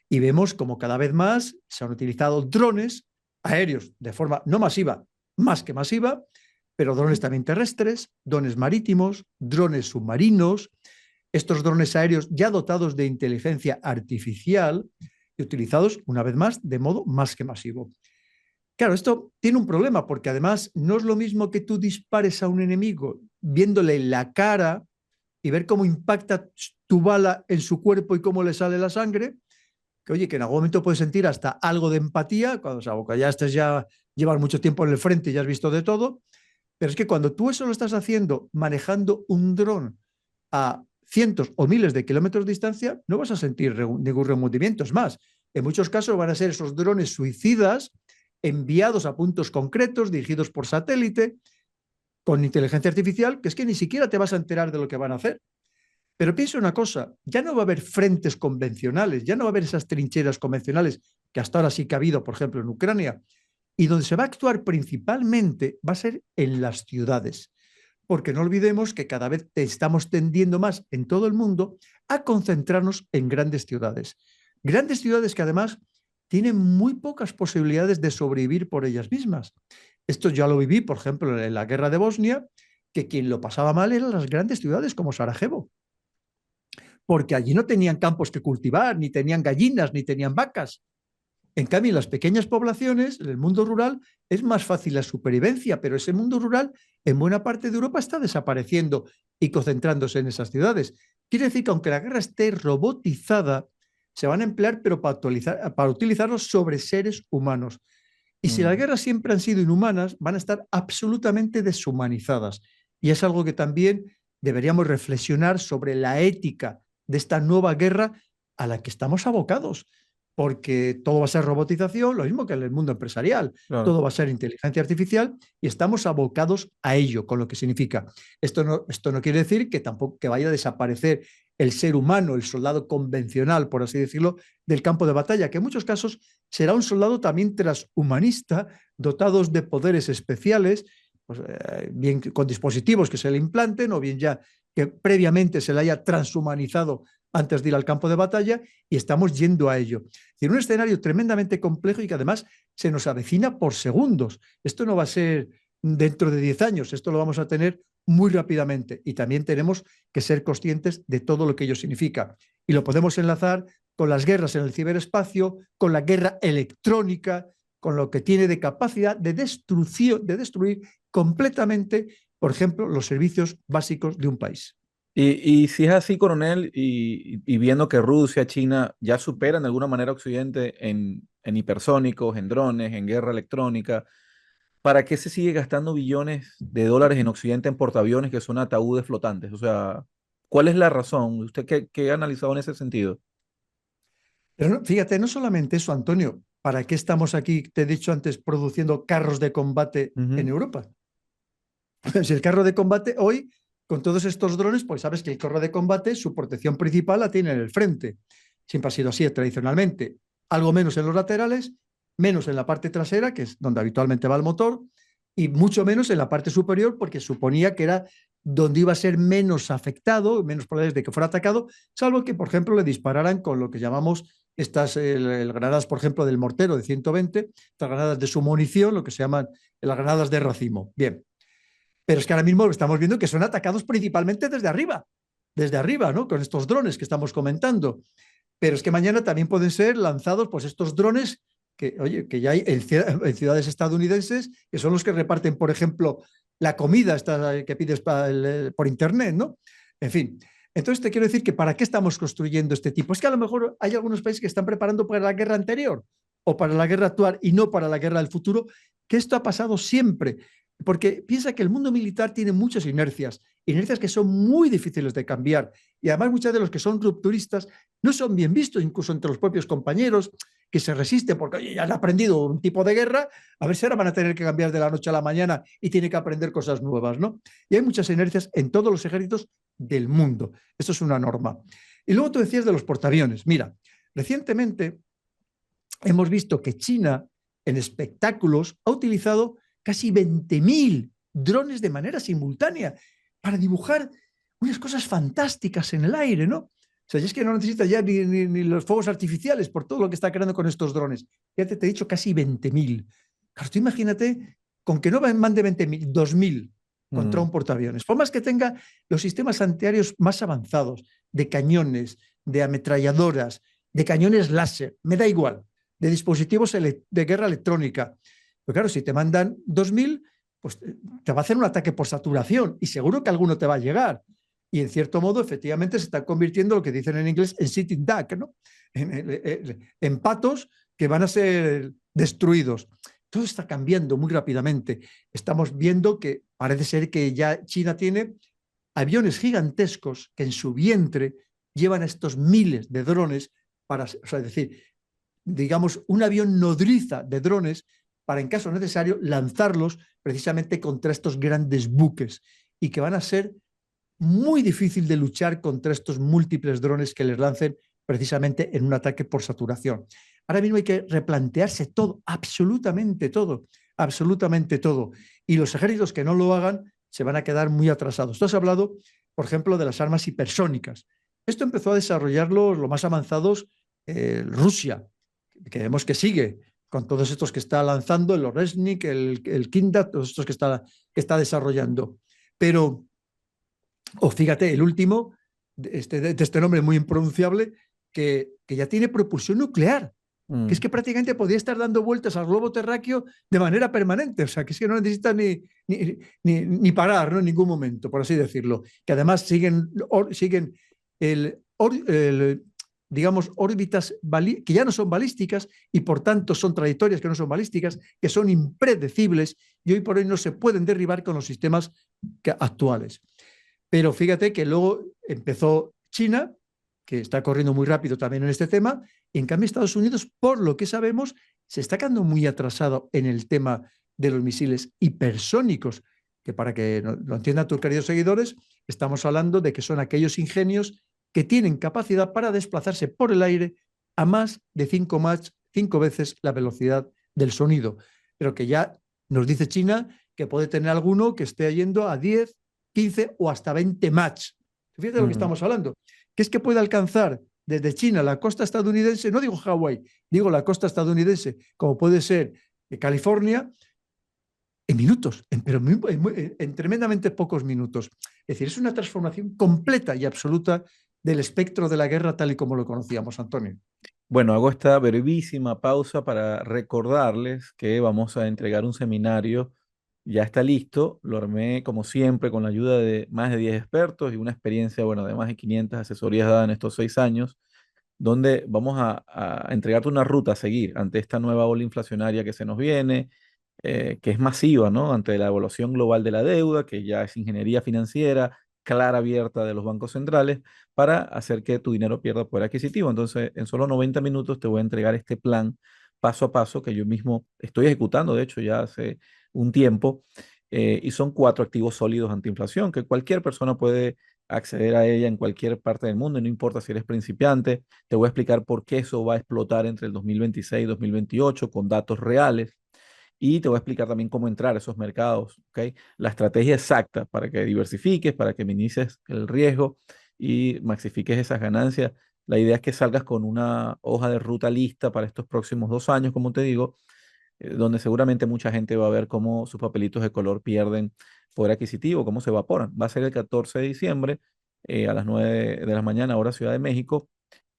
Y vemos como cada vez más se han utilizado drones aéreos de forma no masiva, más que masiva, pero drones también terrestres, drones marítimos, drones submarinos, estos drones aéreos ya dotados de inteligencia artificial y utilizados una vez más de modo más que masivo. Claro, esto tiene un problema porque además no es lo mismo que tú dispares a un enemigo viéndole la cara y ver cómo impacta tu bala en su cuerpo y cómo le sale la sangre, que oye, que en algún momento puedes sentir hasta algo de empatía, cuando, o sea, ya estés ya, llevas mucho tiempo en el frente y ya has visto de todo, pero es que cuando tú eso lo estás haciendo manejando un dron a cientos o miles de kilómetros de distancia, no vas a sentir ningún remordimiento. Es más, en muchos casos van a ser esos drones suicidas enviados a puntos concretos, dirigidos por satélite, con inteligencia artificial, que es que ni siquiera te vas a enterar de lo que van a hacer. Pero piensa una cosa, ya no va a haber frentes convencionales, ya no va a haber esas trincheras convencionales que hasta ahora sí que ha habido, por ejemplo, en Ucrania, y donde se va a actuar principalmente va a ser en las ciudades, porque no olvidemos que cada vez estamos tendiendo más en todo el mundo a concentrarnos en grandes ciudades que además tienen muy pocas posibilidades de sobrevivir por ellas mismas. Esto ya lo viví, por ejemplo, en la guerra de Bosnia, que quien lo pasaba mal eran las grandes ciudades como Sarajevo, porque allí no tenían campos que cultivar, ni tenían gallinas, ni tenían vacas. En cambio, en las pequeñas poblaciones, en el mundo rural, es más fácil la supervivencia, pero ese mundo rural en buena parte de Europa está desapareciendo y concentrándose en esas ciudades. Quiere decir que aunque la guerra esté robotizada, se van a emplear, pero para utilizarlos sobre seres humanos. Y si las Mm. guerras siempre han sido inhumanas, van a estar absolutamente deshumanizadas. Y es algo que también deberíamos reflexionar sobre la ética de esta nueva guerra a la que estamos abocados, porque todo va a ser robotización, lo mismo que en el mundo empresarial, Claro. todo va a ser inteligencia artificial y estamos abocados a ello, con lo que significa. Esto no quiere decir que tampoco que vaya a desaparecer el ser humano, el soldado convencional, por así decirlo, del campo de batalla, que en muchos casos será un soldado también transhumanista, dotados de poderes especiales, pues, bien con dispositivos que se le implanten o bien ya que previamente se le haya transhumanizado antes de ir al campo de batalla y estamos yendo a ello. Tiene un escenario tremendamente complejo y que además se nos avecina por segundos. Esto no va a ser dentro de 10 años, esto lo vamos a tener muy rápidamente y también tenemos que ser conscientes de todo lo que ello significa. Y lo podemos enlazar con las guerras en el ciberespacio, con la guerra electrónica, con lo que tiene de capacidad de destrucción, de destruir completamente, por ejemplo, los servicios básicos de un país. Y si es así, coronel, y viendo que Rusia, China ya superan de alguna manera a Occidente en hipersónicos, en drones, en guerra electrónica, ¿para qué se sigue gastando billones de dólares en Occidente en portaaviones que son ataúdes flotantes? O sea, ¿cuál es la razón? ¿Usted qué ha analizado en ese sentido? Pero no, fíjate, no solamente eso, Antonio, ¿para qué estamos aquí, te he dicho antes, produciendo carros de combate en Ujú. Europa? Si el carro de combate hoy, con todos estos drones, pues sabes que el carro de combate, su protección principal la tiene en el frente. Siempre ha sido así tradicionalmente. Algo menos en los laterales, menos en la parte trasera, que es donde habitualmente va el motor, y mucho menos en la parte superior, porque suponía que era donde iba a ser menos afectado, menos probabilidades de que fuera atacado, salvo que, por ejemplo, le dispararan con lo que llamamos estas granadas, por ejemplo, del mortero de 120, estas granadas de su munición, lo que se llaman las granadas de racimo. Bien, pero es que ahora mismo lo estamos viendo que son atacados principalmente desde arriba, ¿no? Con estos drones que estamos comentando. Pero es que mañana también pueden ser lanzados pues estos drones que, oye, que ya hay en ciudades estadounidenses, que son los que reparten, por ejemplo, la comida esta que pides por internet, ¿no? En fin. Entonces te quiero decir que ¿para qué estamos construyendo este tipo? Es que a lo mejor hay algunos países que están preparando para la guerra anterior o para la guerra actual y no para la guerra del futuro, que esto ha pasado siempre. Porque piensa que el mundo militar tiene muchas inercias que son muy difíciles de cambiar. Y además muchas de los que son rupturistas no son bien vistos, incluso entre los propios compañeros, que se resisten porque oye, ya han aprendido un tipo de guerra, a ver si ahora van a tener que cambiar de la noche a la mañana y tienen que aprender cosas nuevas, ¿no? Y hay muchas inercias en todos los ejércitos del mundo. Esto es una norma. Y luego tú decías de los portaaviones. Mira, recientemente hemos visto que China en espectáculos ha utilizado casi 20.000 drones de manera simultánea para dibujar unas cosas fantásticas en el aire, ¿no? O sea, es que no necesita ya ni los fuegos artificiales por todo lo que está creando con estos drones. Ya te he dicho casi 20.000. Claro, tú imagínate con que no van de 20.000, 2.000 contra un portaaviones. Por más que tenga los sistemas antiaéreos más avanzados, de cañones, de ametralladoras, de cañones láser, me da igual, de dispositivos de guerra electrónica. Pero claro, si te mandan 2.000, pues te va a hacer un ataque por saturación y seguro que alguno te va a llegar. Y en cierto modo, efectivamente, se está convirtiendo lo que dicen en inglés en sitting duck, ¿no? En patos que van a ser destruidos. Todo está cambiando muy rápidamente. Estamos viendo que parece ser que ya China tiene aviones gigantescos que en su vientre llevan estos miles de drones para, o sea, es decir, digamos, un avión nodriza de drones para, en caso necesario, lanzarlos precisamente contra estos grandes buques y que van a ser muy difícil de luchar contra estos múltiples drones que les lancen precisamente en un ataque por saturación. Ahora mismo hay que replantearse todo, absolutamente todo, absolutamente todo. Y los ejércitos que no lo hagan se van a quedar muy atrasados. Tú has hablado, por ejemplo, de las armas hipersónicas. Esto empezó a desarrollarlo los más avanzados Rusia, que vemos que sigue con todos estos que está lanzando, el Oresnik, el Kindat, todos estos que está desarrollando. Pero o fíjate, el último, de este nombre muy impronunciable, que ya tiene propulsión nuclear, que es que prácticamente podría estar dando vueltas al globo terráqueo de manera permanente, o sea, que es que no necesita ni parar, ¿no? En ningún momento, por así decirlo, que además siguen digamos, órbitas que ya no son balísticas y por tanto son trayectorias que no son balísticas, que son impredecibles y hoy por hoy no se pueden derribar con los sistemas actuales. Pero fíjate que luego empezó China, que está corriendo muy rápido también en este tema, y en cambio Estados Unidos, por lo que sabemos, se está quedando muy atrasado en el tema de los misiles hipersónicos, que para que lo entiendan tus queridos seguidores, estamos hablando de que son aquellos ingenios que tienen capacidad para desplazarse por el aire a más de 5 veces la velocidad del sonido, pero que ya nos dice China que puede tener alguno que esté yendo a 10, 15 o hasta 20 Mach. Fíjate de lo que estamos hablando, que es que puede alcanzar desde China la costa estadounidense, no digo Hawái, digo la costa estadounidense, como puede ser California, en minutos, pero en tremendamente pocos minutos. Es decir, es una transformación completa y absoluta del espectro de la guerra tal y como lo conocíamos, Antonio. Bueno, hago esta brevísima pausa para recordarles que vamos a entregar un seminario. Ya está listo, lo armé como siempre con la ayuda de más de 10 expertos y una experiencia, bueno, de más de 500 asesorías dadas en estos 6 años, donde vamos a entregarte una ruta a seguir ante esta nueva ola inflacionaria que se nos viene, que es masiva, ¿no? Ante la evaluación global de la deuda, que ya es ingeniería financiera clara, abierta de los bancos centrales, para hacer que tu dinero pierda poder adquisitivo. Entonces, en solo 90 minutos te voy a entregar este plan paso a paso que yo mismo estoy ejecutando, de hecho, ya hace un tiempo, y son 4 activos sólidos antiinflación que cualquier persona puede acceder a ella en cualquier parte del mundo, y no importa si eres principiante. Te voy a explicar por qué eso va a explotar entre el 2026 y 2028 con datos reales. Y te voy a explicar también cómo entrar a esos mercados, ¿ok? La estrategia exacta para que diversifiques, para que minimices el riesgo y maxifiques esas ganancias. La idea es que salgas con una hoja de ruta lista para estos próximos 2 años, como te digo, donde seguramente mucha gente va a ver cómo sus papelitos de color pierden poder adquisitivo, cómo se evaporan. Va a ser el 14 de diciembre a las 9 de la mañana, hora Ciudad de México.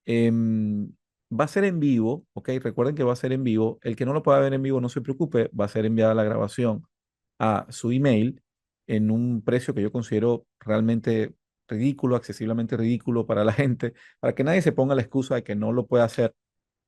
Em, Va a ser en vivo, ¿ok? Recuerden que va a ser en vivo. El que no lo pueda ver en vivo, no se preocupe, va a ser enviada la grabación a su email en un precio que yo considero realmente ridículo, accesiblemente ridículo para la gente, para que nadie se ponga la excusa de que no lo pueda hacer.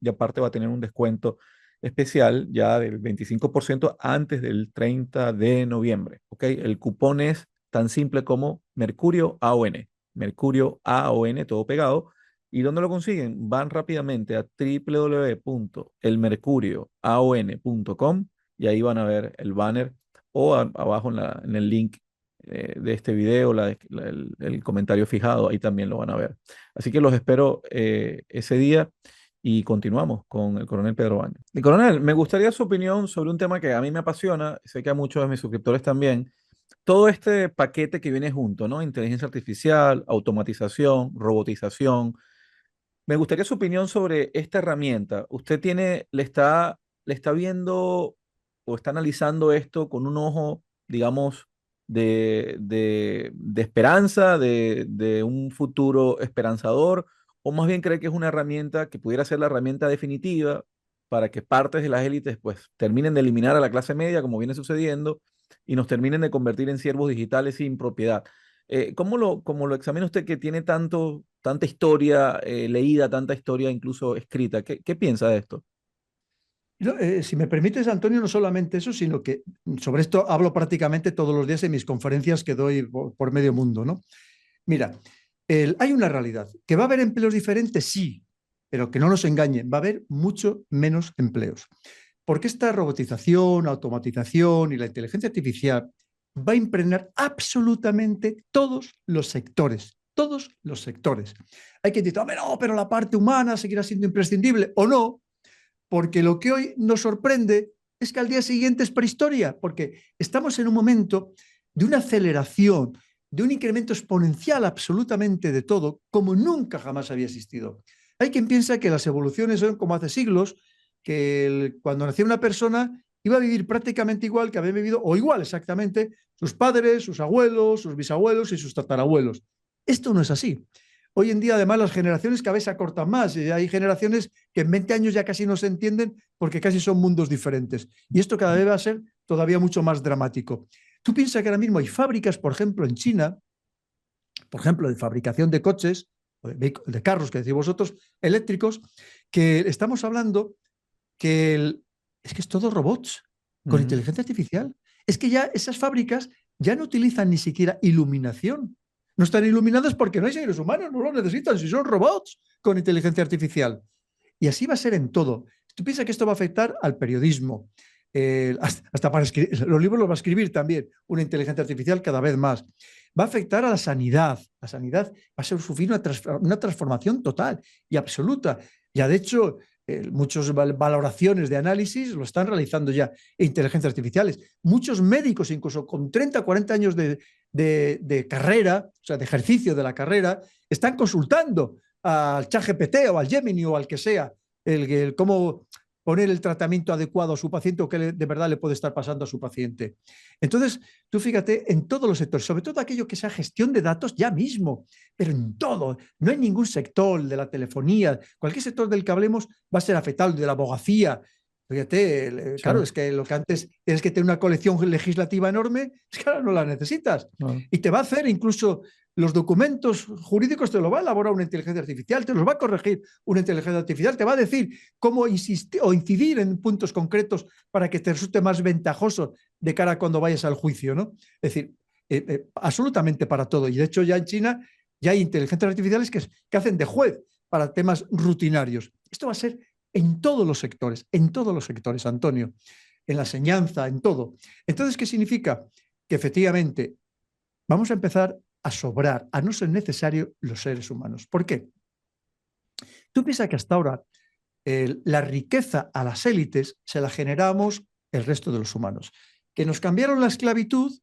Y aparte va a tener un descuento especial ya del 25% antes del 30 de noviembre. ¿Ok? El cupón es tan simple como Mercurio AON. Mercurio AON, todo pegado. ¿Y dónde lo consiguen? Van rápidamente a www.elmercurioaon.com y ahí van a ver el banner o abajo en el link de este video, el comentario fijado, ahí también lo van a ver. Así que los espero ese día y continuamos con el coronel Pedro Baños. Y coronel, me gustaría su opinión sobre un tema que a mí me apasiona, sé que a muchos de mis suscriptores también, todo este paquete que viene junto, ¿no? Inteligencia artificial, automatización, robotización. Me gustaría su opinión sobre esta herramienta. ¿Usted le está viendo o está analizando esto con un ojo, digamos, de esperanza, de un futuro esperanzador, o más bien cree que es una herramienta que pudiera ser la herramienta definitiva para que partes de las élites pues terminen de eliminar a la clase media, como viene sucediendo, y nos terminen de convertir en siervos digitales sin propiedad? Cómo lo examina usted que tiene tanta historia leída, tanta historia incluso escrita? ¿Qué piensa de esto? Si me permites, Antonio, no solamente eso, sino que sobre esto hablo prácticamente todos los días en mis conferencias que doy por medio mundo, ¿no? Mira, hay una realidad. ¿Que va a haber empleos diferentes? Sí, pero que no nos engañen, va a haber mucho menos empleos. Porque esta robotización, automatización y la inteligencia artificial va a impregnar absolutamente todos los sectores. Todos los sectores. Hay quien dice, oh, no, pero la parte humana seguirá siendo imprescindible o no, porque lo que hoy nos sorprende es que al día siguiente es prehistoria, porque estamos en un momento de una aceleración, de un incremento exponencial absolutamente de todo, como nunca jamás había existido. Hay quien piensa que las evoluciones son como hace siglos, que cuando nació una persona iba a vivir prácticamente igual que había vivido, o igual exactamente, sus padres, sus abuelos, sus bisabuelos y sus tatarabuelos. Esto no es así. Hoy en día, además, las generaciones cada vez se acortan más. Y hay generaciones que en 20 años ya casi no se entienden porque casi son mundos diferentes. Y esto cada vez va a ser todavía mucho más dramático. Tú piensas que ahora mismo hay fábricas, por ejemplo, en China, por ejemplo, de fabricación de coches, de carros, que decís vosotros, eléctricos, que estamos hablando que es que es todo robots con Ujú. inteligencia artificial. Es que ya esas fábricas ya no utilizan ni siquiera iluminación. No están iluminadas porque no hay seres humanos, no lo necesitan, si son robots con inteligencia artificial. Y así va a ser en todo. Tú piensas que esto va a afectar al periodismo, hasta para escribir, los libros los va a escribir también una inteligencia artificial cada vez más. Va a afectar a la sanidad. La sanidad va a sufrir una transformación total y absoluta. Ya de hecho, muchas valoraciones de análisis lo están realizando ya inteligencias artificiales. Muchos médicos, incluso con 30, 40 años de carrera, o sea, de ejercicio de la carrera, están consultando al ChatGPT o al Gemini o al que sea, cómo poner el tratamiento adecuado a su paciente o qué de verdad le puede estar pasando a su paciente. Entonces, tú fíjate en todos los sectores, sobre todo aquello que sea gestión de datos ya mismo, pero en todo. No hay ningún sector de la telefonía, cualquier sector del que hablemos va a ser afectado, de la abogacía. Fíjate, Sí, claro, es que lo que antes tienes que tener una colección legislativa enorme, es que ahora no la necesitas. claro. Y te va a hacer incluso los documentos jurídicos, te lo va a elaborar una inteligencia artificial, te los va a corregir una inteligencia artificial, te va a decir cómo insistir o incidir en puntos concretos para que te resulte más ventajoso de cara a cuando vayas al juicio, ¿no? Es decir, absolutamente para todo. Y de hecho ya en China ya hay inteligencias artificiales que hacen de juez para temas rutinarios. Esto va a ser en todos los sectores, Antonio, en la enseñanza, en todo. Entonces, ¿qué significa? Que efectivamente vamos a empezar a sobrar, a no ser necesario los seres humanos. ¿Por qué? Tú piensas que hasta ahora la riqueza a las élites se la generamos el resto de los humanos, que nos cambiaron la esclavitud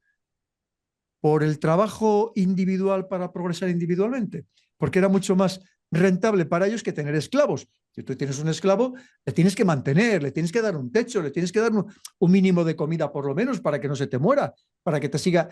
por el trabajo individual para progresar individualmente, porque era mucho más rentable para ellos que tener esclavos. Si tú tienes un esclavo, le tienes que mantener, le tienes que dar un techo, le tienes que dar un mínimo de comida por lo menos para que no se te muera, para que te siga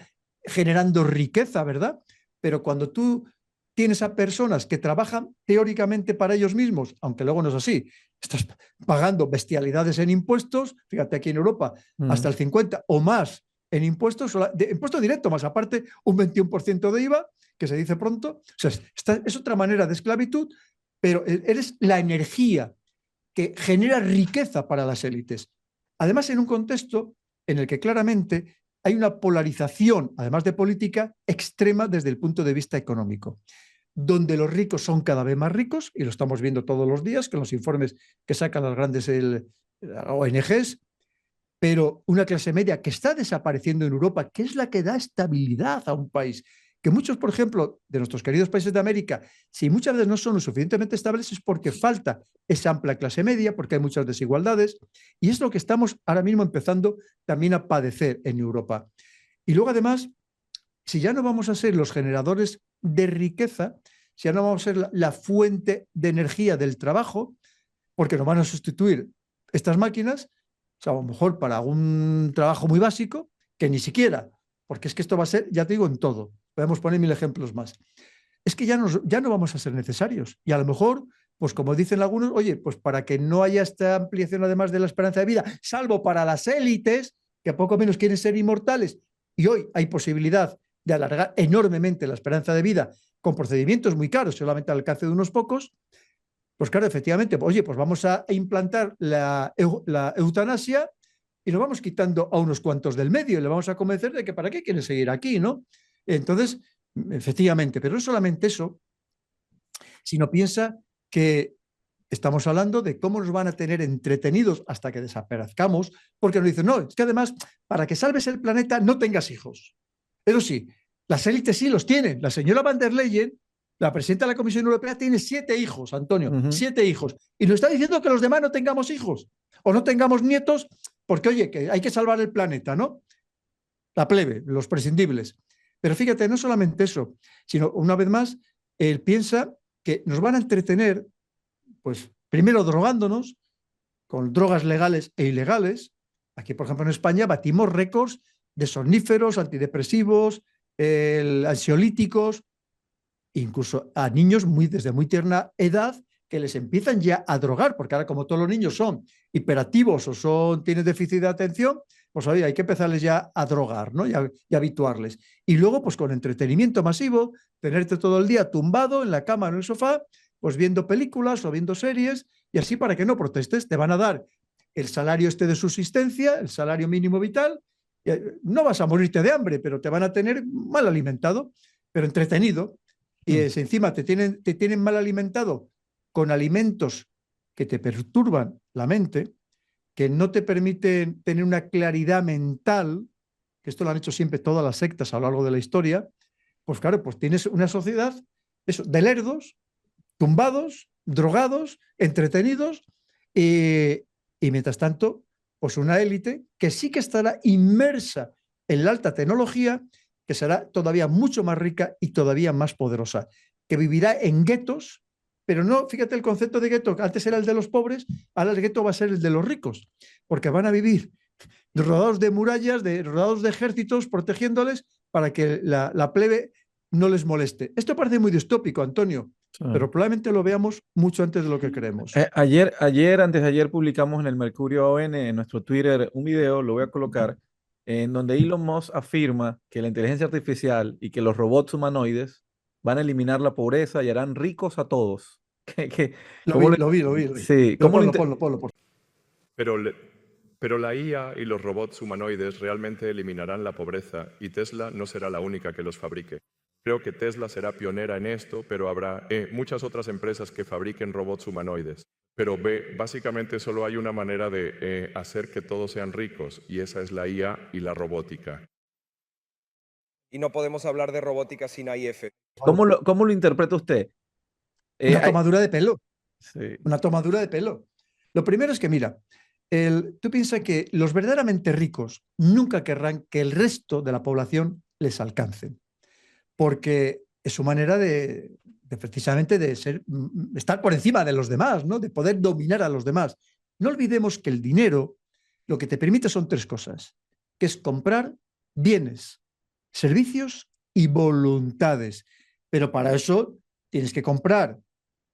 generando riqueza, ¿verdad? Pero cuando tú tienes a personas que trabajan teóricamente para ellos mismos, aunque luego no es así, estás pagando bestialidades en impuestos, fíjate aquí en Europa, Mm. hasta el 50 o más en impuestos, impuesto directo, más aparte un 21% de IVA, que se dice pronto. O sea, es otra manera de esclavitud, pero eres la energía que genera riqueza para las élites. Además, en un contexto en el que claramente hay una polarización, además de política, extrema desde el punto de vista económico, donde los ricos son cada vez más ricos, y lo estamos viendo todos los días con los informes que sacan las grandes ONGs, pero una clase media que está desapareciendo en Europa, que es la que da estabilidad a un país. Que muchos, por ejemplo, de nuestros queridos países de América, si muchas veces no son lo suficientemente estables, es porque falta esa amplia clase media, porque hay muchas desigualdades, y es lo que estamos ahora mismo empezando también a padecer en Europa. Y luego, además, si ya no vamos a ser los generadores de riqueza, si ya no vamos a ser la fuente de energía del trabajo, porque nos van a sustituir estas máquinas, o sea, a lo mejor para un trabajo muy básico, que ni siquiera, porque es que esto va a ser, ya te digo, en todo. Podemos poner 1000 ejemplos más. Es que ya no vamos a ser necesarios. Y a lo mejor, pues como dicen algunos, oye, pues para que no haya esta ampliación además de la esperanza de vida, salvo para las élites, que poco menos quieren ser inmortales, y hoy hay posibilidad de alargar enormemente la esperanza de vida con procedimientos muy caros, solamente al alcance de unos pocos, pues claro, efectivamente, oye, pues vamos a implantar la eutanasia y lo vamos quitando a unos cuantos del medio y le vamos a convencer de que para qué quieren seguir aquí, ¿no? Entonces, efectivamente, pero no solamente eso, sino piensa que estamos hablando de cómo nos van a tener entretenidos hasta que desaparezcamos, porque nos dicen, no, es que además, para que salves el planeta, no tengas hijos. Eso sí, las élites sí los tienen. La señora van der Leyen, la presidenta de la Comisión Europea, tiene 7 hijos, Antonio, 7 hijos. Y nos está diciendo que los demás no tengamos hijos o no tengamos nietos, porque, oye, que hay que salvar el planeta, ¿no? La plebe, los prescindibles. Pero fíjate, no solamente eso, sino, una vez más, él piensa que nos van a entretener, pues, primero drogándonos con drogas legales e ilegales. Aquí, por ejemplo, en España batimos récords de somníferos, antidepresivos, ansiolíticos, incluso a niños desde muy tierna edad que les empiezan ya a drogar, porque ahora como todos los niños son hiperactivos o tienen déficit de atención, pues oye, hay que empezarles ya a drogar, ¿no? Y a habituarles. Y luego, pues con entretenimiento masivo, tenerte todo el día tumbado en la cama o en el sofá, pues viendo películas o viendo series, y así para que no protestes, te van a dar el salario de subsistencia, el salario mínimo vital. No vas a morirte de hambre, pero te van a tener mal alimentado, pero entretenido. Y encima te tienen mal alimentado con alimentos que te perturban la mente, que no te permiten tener una claridad mental, que esto lo han hecho siempre todas las sectas a lo largo de la historia. Pues claro, pues tienes una sociedad de lerdos, tumbados, drogados, entretenidos, y mientras tanto, pues una élite que sí que estará inmersa en la alta tecnología, que será todavía mucho más rica y todavía más poderosa, que vivirá en guetos, pero no, fíjate el concepto de gueto, antes era el de los pobres, ahora el gueto va a ser el de los ricos, porque van a vivir rodeados de murallas, rodeados de ejércitos, protegiéndoles para que la plebe no les moleste. Esto parece muy distópico, Antonio, pero probablemente lo veamos mucho antes de lo que creemos. Antes de ayer publicamos en el Mercurio ON, en nuestro Twitter, un video, lo voy a colocar, en donde Elon Musk afirma que la inteligencia artificial y que los robots humanoides van a eliminar la pobreza y harán ricos a todos. Lo vi. Sí, Pero ponlo, por favor. Pero la IA y los robots humanoides realmente eliminarán la pobreza y Tesla no será la única que los fabrique. Creo que Tesla será pionera en esto, pero habrá muchas otras empresas que fabriquen robots humanoides. Pero básicamente solo hay una manera de hacer que todos sean ricos, y esa es la IA y la robótica. Y no podemos hablar de robótica sin AIF. ¿Cómo lo interpreta usted? Una tomadura de pelo. Sí. Una tomadura de pelo. Lo primero es que, mira, tú piensas que los verdaderamente ricos nunca querrán que el resto de la población les alcance, porque es su manera de precisamente de estar por encima de los demás, ¿no? De poder dominar a los demás. No olvidemos que el dinero lo que te permite son 3 cosas, que es comprar bienes, servicios y voluntades. Pero para eso tienes que comprar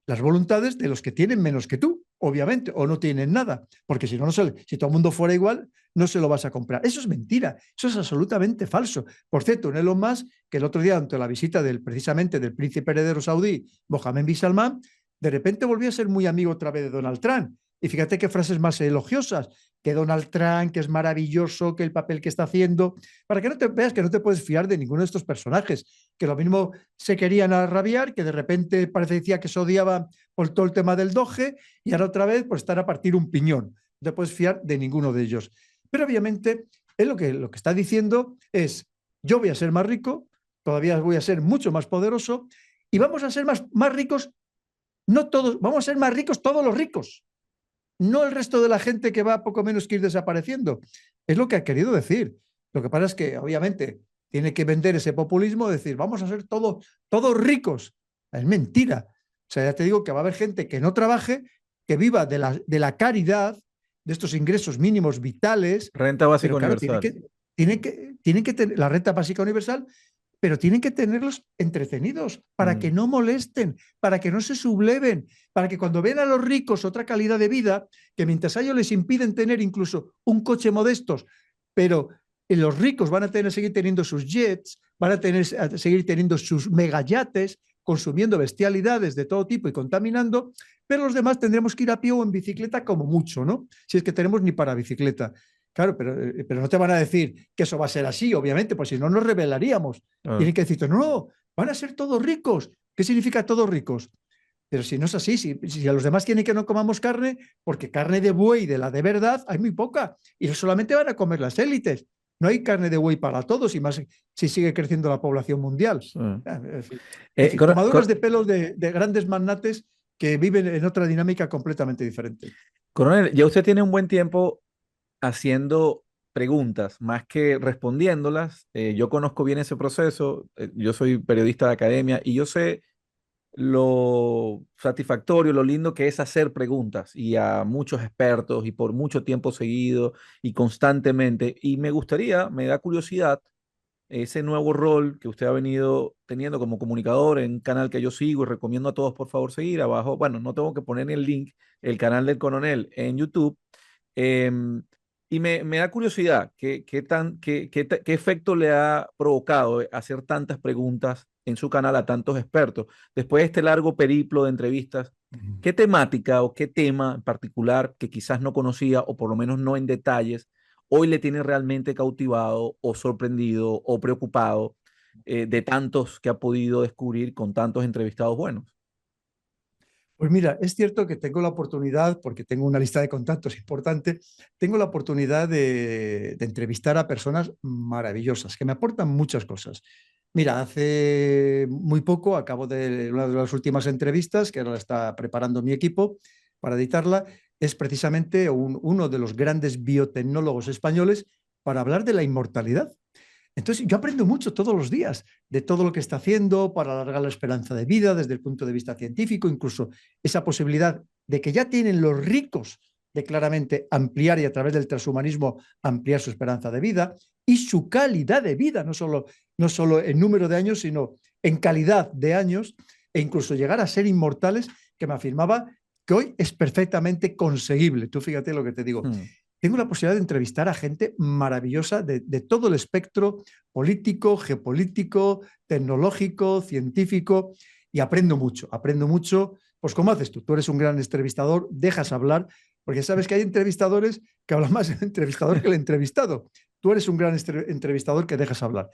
las voluntades de los que tienen menos que tú, obviamente, o no tienen nada, porque si no, si todo el mundo fuera igual, no se lo vas a comprar. Eso es mentira, eso es absolutamente falso. Por cierto, un Elon Musk, que el otro día, ante la visita precisamente del príncipe heredero saudí, Mohammed bin Salman, de repente volvió a ser muy amigo otra vez de Donald Trump. Y fíjate qué frases más elogiosas, que Donald Trump, que es maravilloso, que el papel que está haciendo, para que no te veas que no te puedes fiar de ninguno de estos personajes, que lo mismo se querían arrabiar, que de repente parecía que se odiaban por todo el tema del Doge, y ahora otra vez pues están a partir un piñón. No te puedes fiar de ninguno de ellos. Pero obviamente él lo que está diciendo es, yo voy a ser más rico, todavía voy a ser mucho más poderoso, y vamos a ser más ricos, no todos, vamos a ser más ricos todos los ricos, no el resto de la gente que va poco menos que ir desapareciendo. Es lo que ha querido decir. Lo que pasa es que, obviamente, tiene que vender ese populismo, decir, vamos a ser todos ricos. Es mentira. O sea, ya te digo que va a haber gente que no trabaje, que viva de la caridad, de estos ingresos mínimos vitales. Renta básica pero claro, universal. tienen que tener la renta básica universal, pero tienen que tenerlos entretenidos para que no molesten, para que no se subleven, para que cuando ven a los ricos otra calidad de vida, que mientras a ellos les impiden tener incluso un coche modestos, pero los ricos van a seguir teniendo sus jets, van a seguir teniendo sus megayates, consumiendo bestialidades de todo tipo y contaminando, pero los demás tendremos que ir a pie o en bicicleta como mucho, ¿no? Si es que tenemos ni para bicicleta. Claro, pero no te van a decir que eso va a ser así, obviamente, pues si no nos rebelaríamos. Tienen que decirte, no, van a ser todos ricos. ¿Qué significa todos ricos? Pero si no es así, si a los demás quieren que no comamos carne, porque carne de buey de la de verdad hay muy poca, y solamente van a comer las élites. No hay carne de buey para todos, y más si sigue creciendo la población mundial. Tomaduras de pelos de grandes magnates que viven en otra dinámica completamente diferente. Coronel, ya usted tiene un buen tiempo haciendo preguntas más que respondiéndolas. Yo conozco bien ese proceso, yo soy periodista de academia y yo sé lo satisfactorio, lo lindo que es hacer preguntas y a muchos expertos y por mucho tiempo seguido y constantemente. Y me da curiosidad ese nuevo rol que usted ha venido teniendo como comunicador en un canal que yo sigo y recomiendo a todos por favor seguir abajo. Bueno, no tengo que poner el link, el canal del Coronel en YouTube. Em, y me da curiosidad, ¿qué efecto le ha provocado hacer tantas preguntas en su canal a tantos expertos? Después de este largo periplo de entrevistas, ¿qué temática o qué tema en particular que quizás no conocía o por lo menos no en detalles, hoy le tiene realmente cautivado o sorprendido o preocupado de tantos que ha podido descubrir con tantos entrevistados buenos? Pues mira, es cierto que tengo la oportunidad, porque tengo una lista de contactos importante, tengo la oportunidad de entrevistar a personas maravillosas que me aportan muchas cosas. Mira, hace muy poco acabo de una de las últimas entrevistas, que ahora la está preparando mi equipo para editarla, es precisamente uno de los grandes biotecnólogos españoles para hablar de la inmortalidad. Entonces, yo aprendo mucho todos los días de todo lo que está haciendo para alargar la esperanza de vida desde el punto de vista científico, incluso esa posibilidad de que ya tienen los ricos de claramente ampliar y a través del transhumanismo ampliar su esperanza de vida y su calidad de vida, no solo en número de años, sino en calidad de años, e incluso llegar a ser inmortales, que me afirmaba que hoy es perfectamente conseguible. Tú fíjate lo que te digo. Tengo la posibilidad de entrevistar a gente maravillosa de todo el espectro político, geopolítico, tecnológico, científico, y aprendo mucho. Pues ¿cómo haces tú? Tú eres un gran entrevistador, dejas hablar, porque sabes que hay entrevistadores que hablan más el entrevistador que el entrevistado. Tú eres un gran entrevistador que dejas hablar.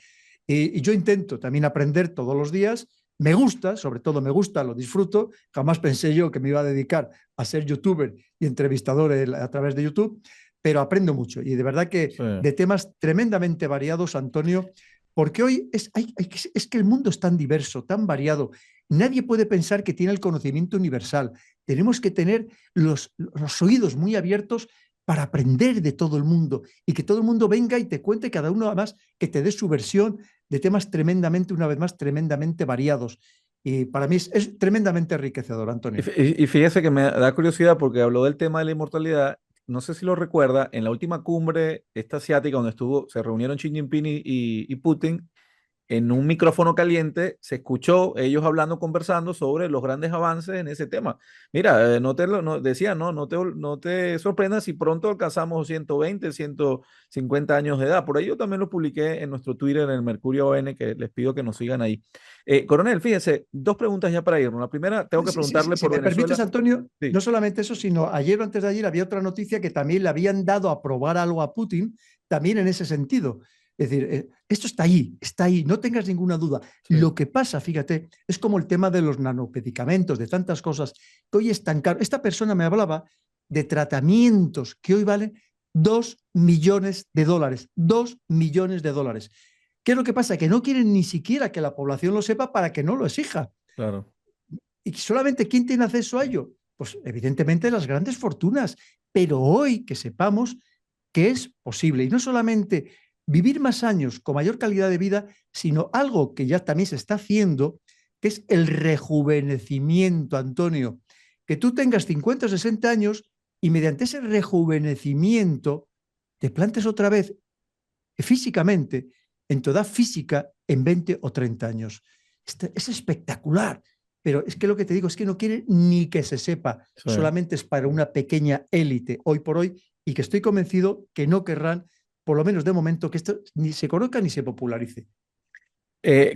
Y yo intento también aprender todos los días. Me gusta, sobre todo me gusta, lo disfruto. Jamás pensé yo que me iba a dedicar a ser youtuber y entrevistador a través de YouTube, pero aprendo mucho y de verdad que de temas tremendamente variados, Antonio, porque hoy es que el mundo es tan diverso, tan variado. Nadie puede pensar que tiene el conocimiento universal. Tenemos que tener los oídos muy abiertos para aprender de todo el mundo y que todo el mundo venga y te cuente, cada uno además que te dé su versión de temas tremendamente, una vez más, tremendamente variados. Y para mí es tremendamente enriquecedor, Antonio. Y fíjese que me da curiosidad porque habló del tema de la inmortalidad. No sé si lo recuerda, en la última cumbre esta asiática donde se reunieron Xi Jinping y Putin, en un micrófono caliente se escuchó ellos hablando, conversando sobre los grandes avances en ese tema. Mira, decía, no te sorprendas si pronto alcanzamos 120, 150 años de edad. Por ahí yo también lo publiqué en nuestro Twitter, en el Mercurio ON, que les pido que nos sigan ahí. Coronel, fíjese, dos preguntas ya para irnos. La primera, tengo que preguntarle Si por me permites, Venezuela. Antonio, Sí, no solamente eso, sino ayer o antes de ayer había otra noticia que también le habían dado a probar algo a Putin, también en ese sentido. Es decir, esto está ahí, no tengas ninguna duda. sí, Lo que pasa, fíjate, es como el tema de los nanomedicamentos, de tantas cosas que hoy es tan caro. Esta persona me hablaba de tratamientos que hoy valen 2 millones de dólares. 2 millones de dólares. ¿Qué es lo que pasa? Que no quieren ni siquiera que la población lo sepa para que no lo exija. claro. ¿Y solamente quién tiene acceso a ello? Pues evidentemente las grandes fortunas, pero hoy que sepamos que es posible, y no solamente vivir más años con mayor calidad de vida, sino algo que ya también se está haciendo, que es el rejuvenecimiento, Antonio. Que tú tengas 50 o 60 años y mediante ese rejuvenecimiento te plantes otra vez físicamente, en tu edad física, en 20 o 30 años. Es espectacular, pero es que lo que te digo es que no quiere ni que se sepa, Sí. solamente es para una pequeña élite hoy por hoy y que estoy convencido que no querrán, por lo menos de momento, que esto ni se conozca ni se popularice.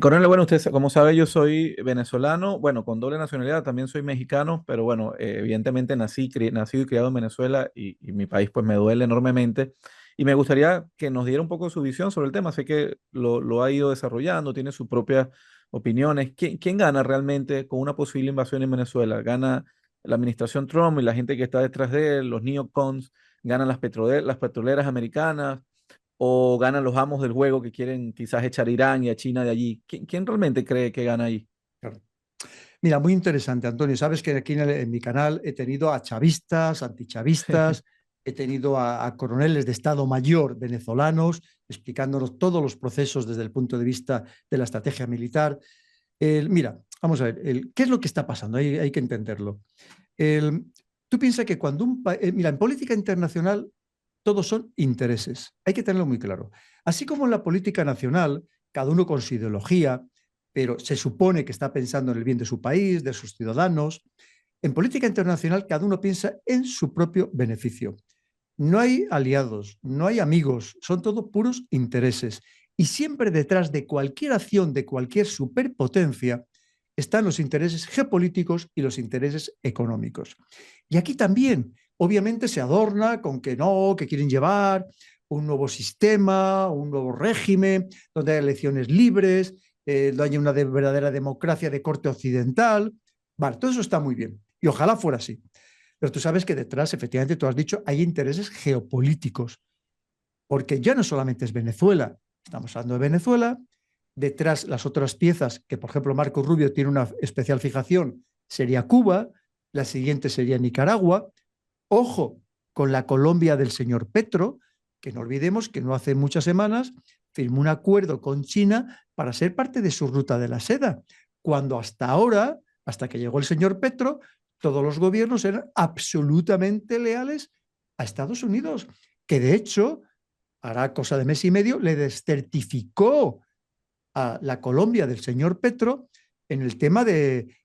Coronel, bueno, usted, como sabe, yo soy venezolano, bueno, con doble nacionalidad, también soy mexicano, pero bueno, evidentemente nacido y criado en Venezuela y mi país pues me duele enormemente. Y me gustaría que nos diera un poco su visión sobre el tema. Sé que lo ha ido desarrollando, tiene sus propias opiniones. ¿Quién gana realmente con una posible invasión en Venezuela? ¿Gana la administración Trump y la gente que está detrás de él, los neocons? ¿Ganan las petroleras americanas? ¿O ganan los amos del juego que quieren quizás echar a Irán y a China de allí? ¿Quién realmente cree que gana ahí? Claro. Mira, muy interesante, Antonio. Sabes que aquí en mi canal he tenido a chavistas, antichavistas, he tenido a coroneles de Estado Mayor venezolanos explicándonos todos los procesos desde el punto de vista de la estrategia militar. Mira, vamos a ver, ¿qué es lo que está pasando? Hay que entenderlo. El, Tú piensas que cuando mira, en política internacional todos son intereses, hay que tenerlo muy claro. Así como en la política nacional, cada uno con su ideología, pero se supone que está pensando en el bien de su país, de sus ciudadanos. En política internacional, cada uno piensa en su propio beneficio. No hay aliados, no hay amigos, son todos puros intereses. Y siempre detrás de cualquier acción de cualquier superpotencia están los intereses geopolíticos y los intereses económicos. Y aquí también, obviamente, se adorna con que no, que quieren llevar un nuevo sistema, un nuevo régimen, donde hay elecciones libres, donde haya una verdadera democracia de corte occidental. Vale, todo eso está muy bien. Y ojalá fuera así. Pero tú sabes que detrás, efectivamente, tú has dicho, hay intereses geopolíticos, porque ya no solamente es Venezuela, estamos hablando de Venezuela, detrás las otras piezas, que por ejemplo Marco Rubio tiene una especial fijación, sería Cuba, la siguiente sería Nicaragua, ojo con la Colombia del señor Petro, que no olvidemos que no hace muchas semanas firmó un acuerdo con China para ser parte de su ruta de la seda, cuando hasta ahora, hasta que llegó el señor Petro, todos los gobiernos eran absolutamente leales a Estados Unidos, que de hecho, hará cosa de mes y medio, le desertificó a la Colombia del señor Petro en el tema de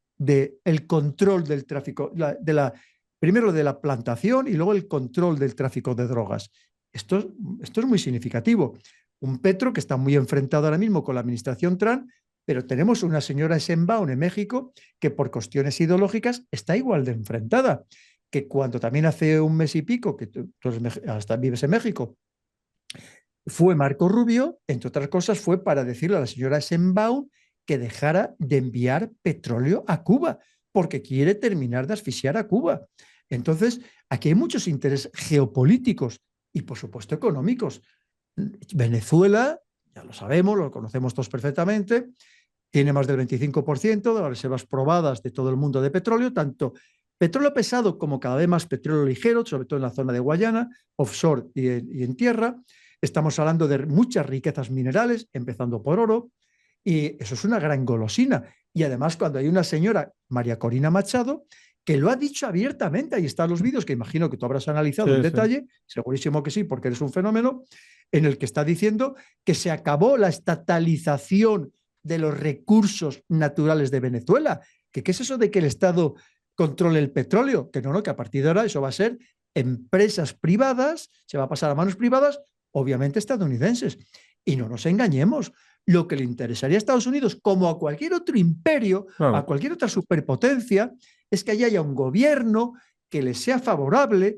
el control del tráfico, primero de la plantación y luego el control del tráfico de drogas. Esto es muy significativo. Un Petro que está muy enfrentado ahora mismo con la administración Trump, pero tenemos una señora Sheinbaum en México que por cuestiones ideológicas está igual de enfrentada, que cuando también hace un mes y pico, que tú hasta vives en México, fue Marco Rubio, entre otras cosas, fue para decirle a la señora Sheinbaum que dejara de enviar petróleo a Cuba, porque quiere terminar de asfixiar a Cuba. Entonces, aquí hay muchos intereses geopolíticos y, por supuesto, económicos. Venezuela, ya lo sabemos, lo conocemos todos perfectamente, tiene más del 25% de las reservas probadas de todo el mundo de petróleo, tanto petróleo pesado como cada vez más petróleo ligero, sobre todo en la zona de Guayana, offshore y en tierra. Estamos hablando de muchas riquezas minerales, empezando por oro, y eso es una gran golosina. Y además, cuando hay una señora, María Corina Machado, que lo ha dicho abiertamente. Ahí están los vídeos que imagino que tú habrás analizado en Sí, sí. detalle, segurísimo que sí, porque eres un fenómeno, en el que está diciendo que se acabó la estatalización de los recursos naturales de Venezuela. ¿Qué es eso de que el Estado controle el petróleo? Que no, que a partir de ahora eso va a ser empresas privadas, se va a pasar a manos privadas, obviamente estadounidenses. Y no nos engañemos, lo que le interesaría a Estados Unidos, como a cualquier otro imperio, a Claro. cualquier otra superpotencia, es que haya un gobierno que les sea favorable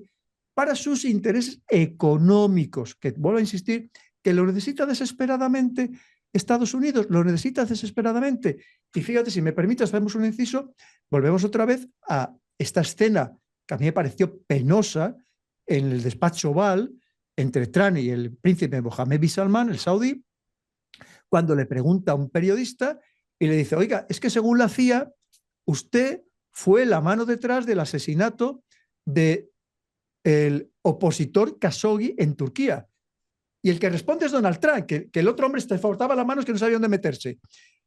para sus intereses económicos, que vuelvo a insistir, que lo necesita desesperadamente Estados Unidos, lo necesita desesperadamente. Y fíjate, si me permites, hacemos un inciso, volvemos otra vez a esta escena que a mí me pareció penosa en el despacho Oval entre Trump y el príncipe Mohammed bin Salman, el saudí, cuando le pregunta a un periodista y le dice, oiga, es que según la CIA, usted fue la mano detrás del asesinato del opositor Khashoggi en Turquía. Y el que responde es Donald Trump, que el otro hombre se frotaba las manos que no sabía dónde meterse.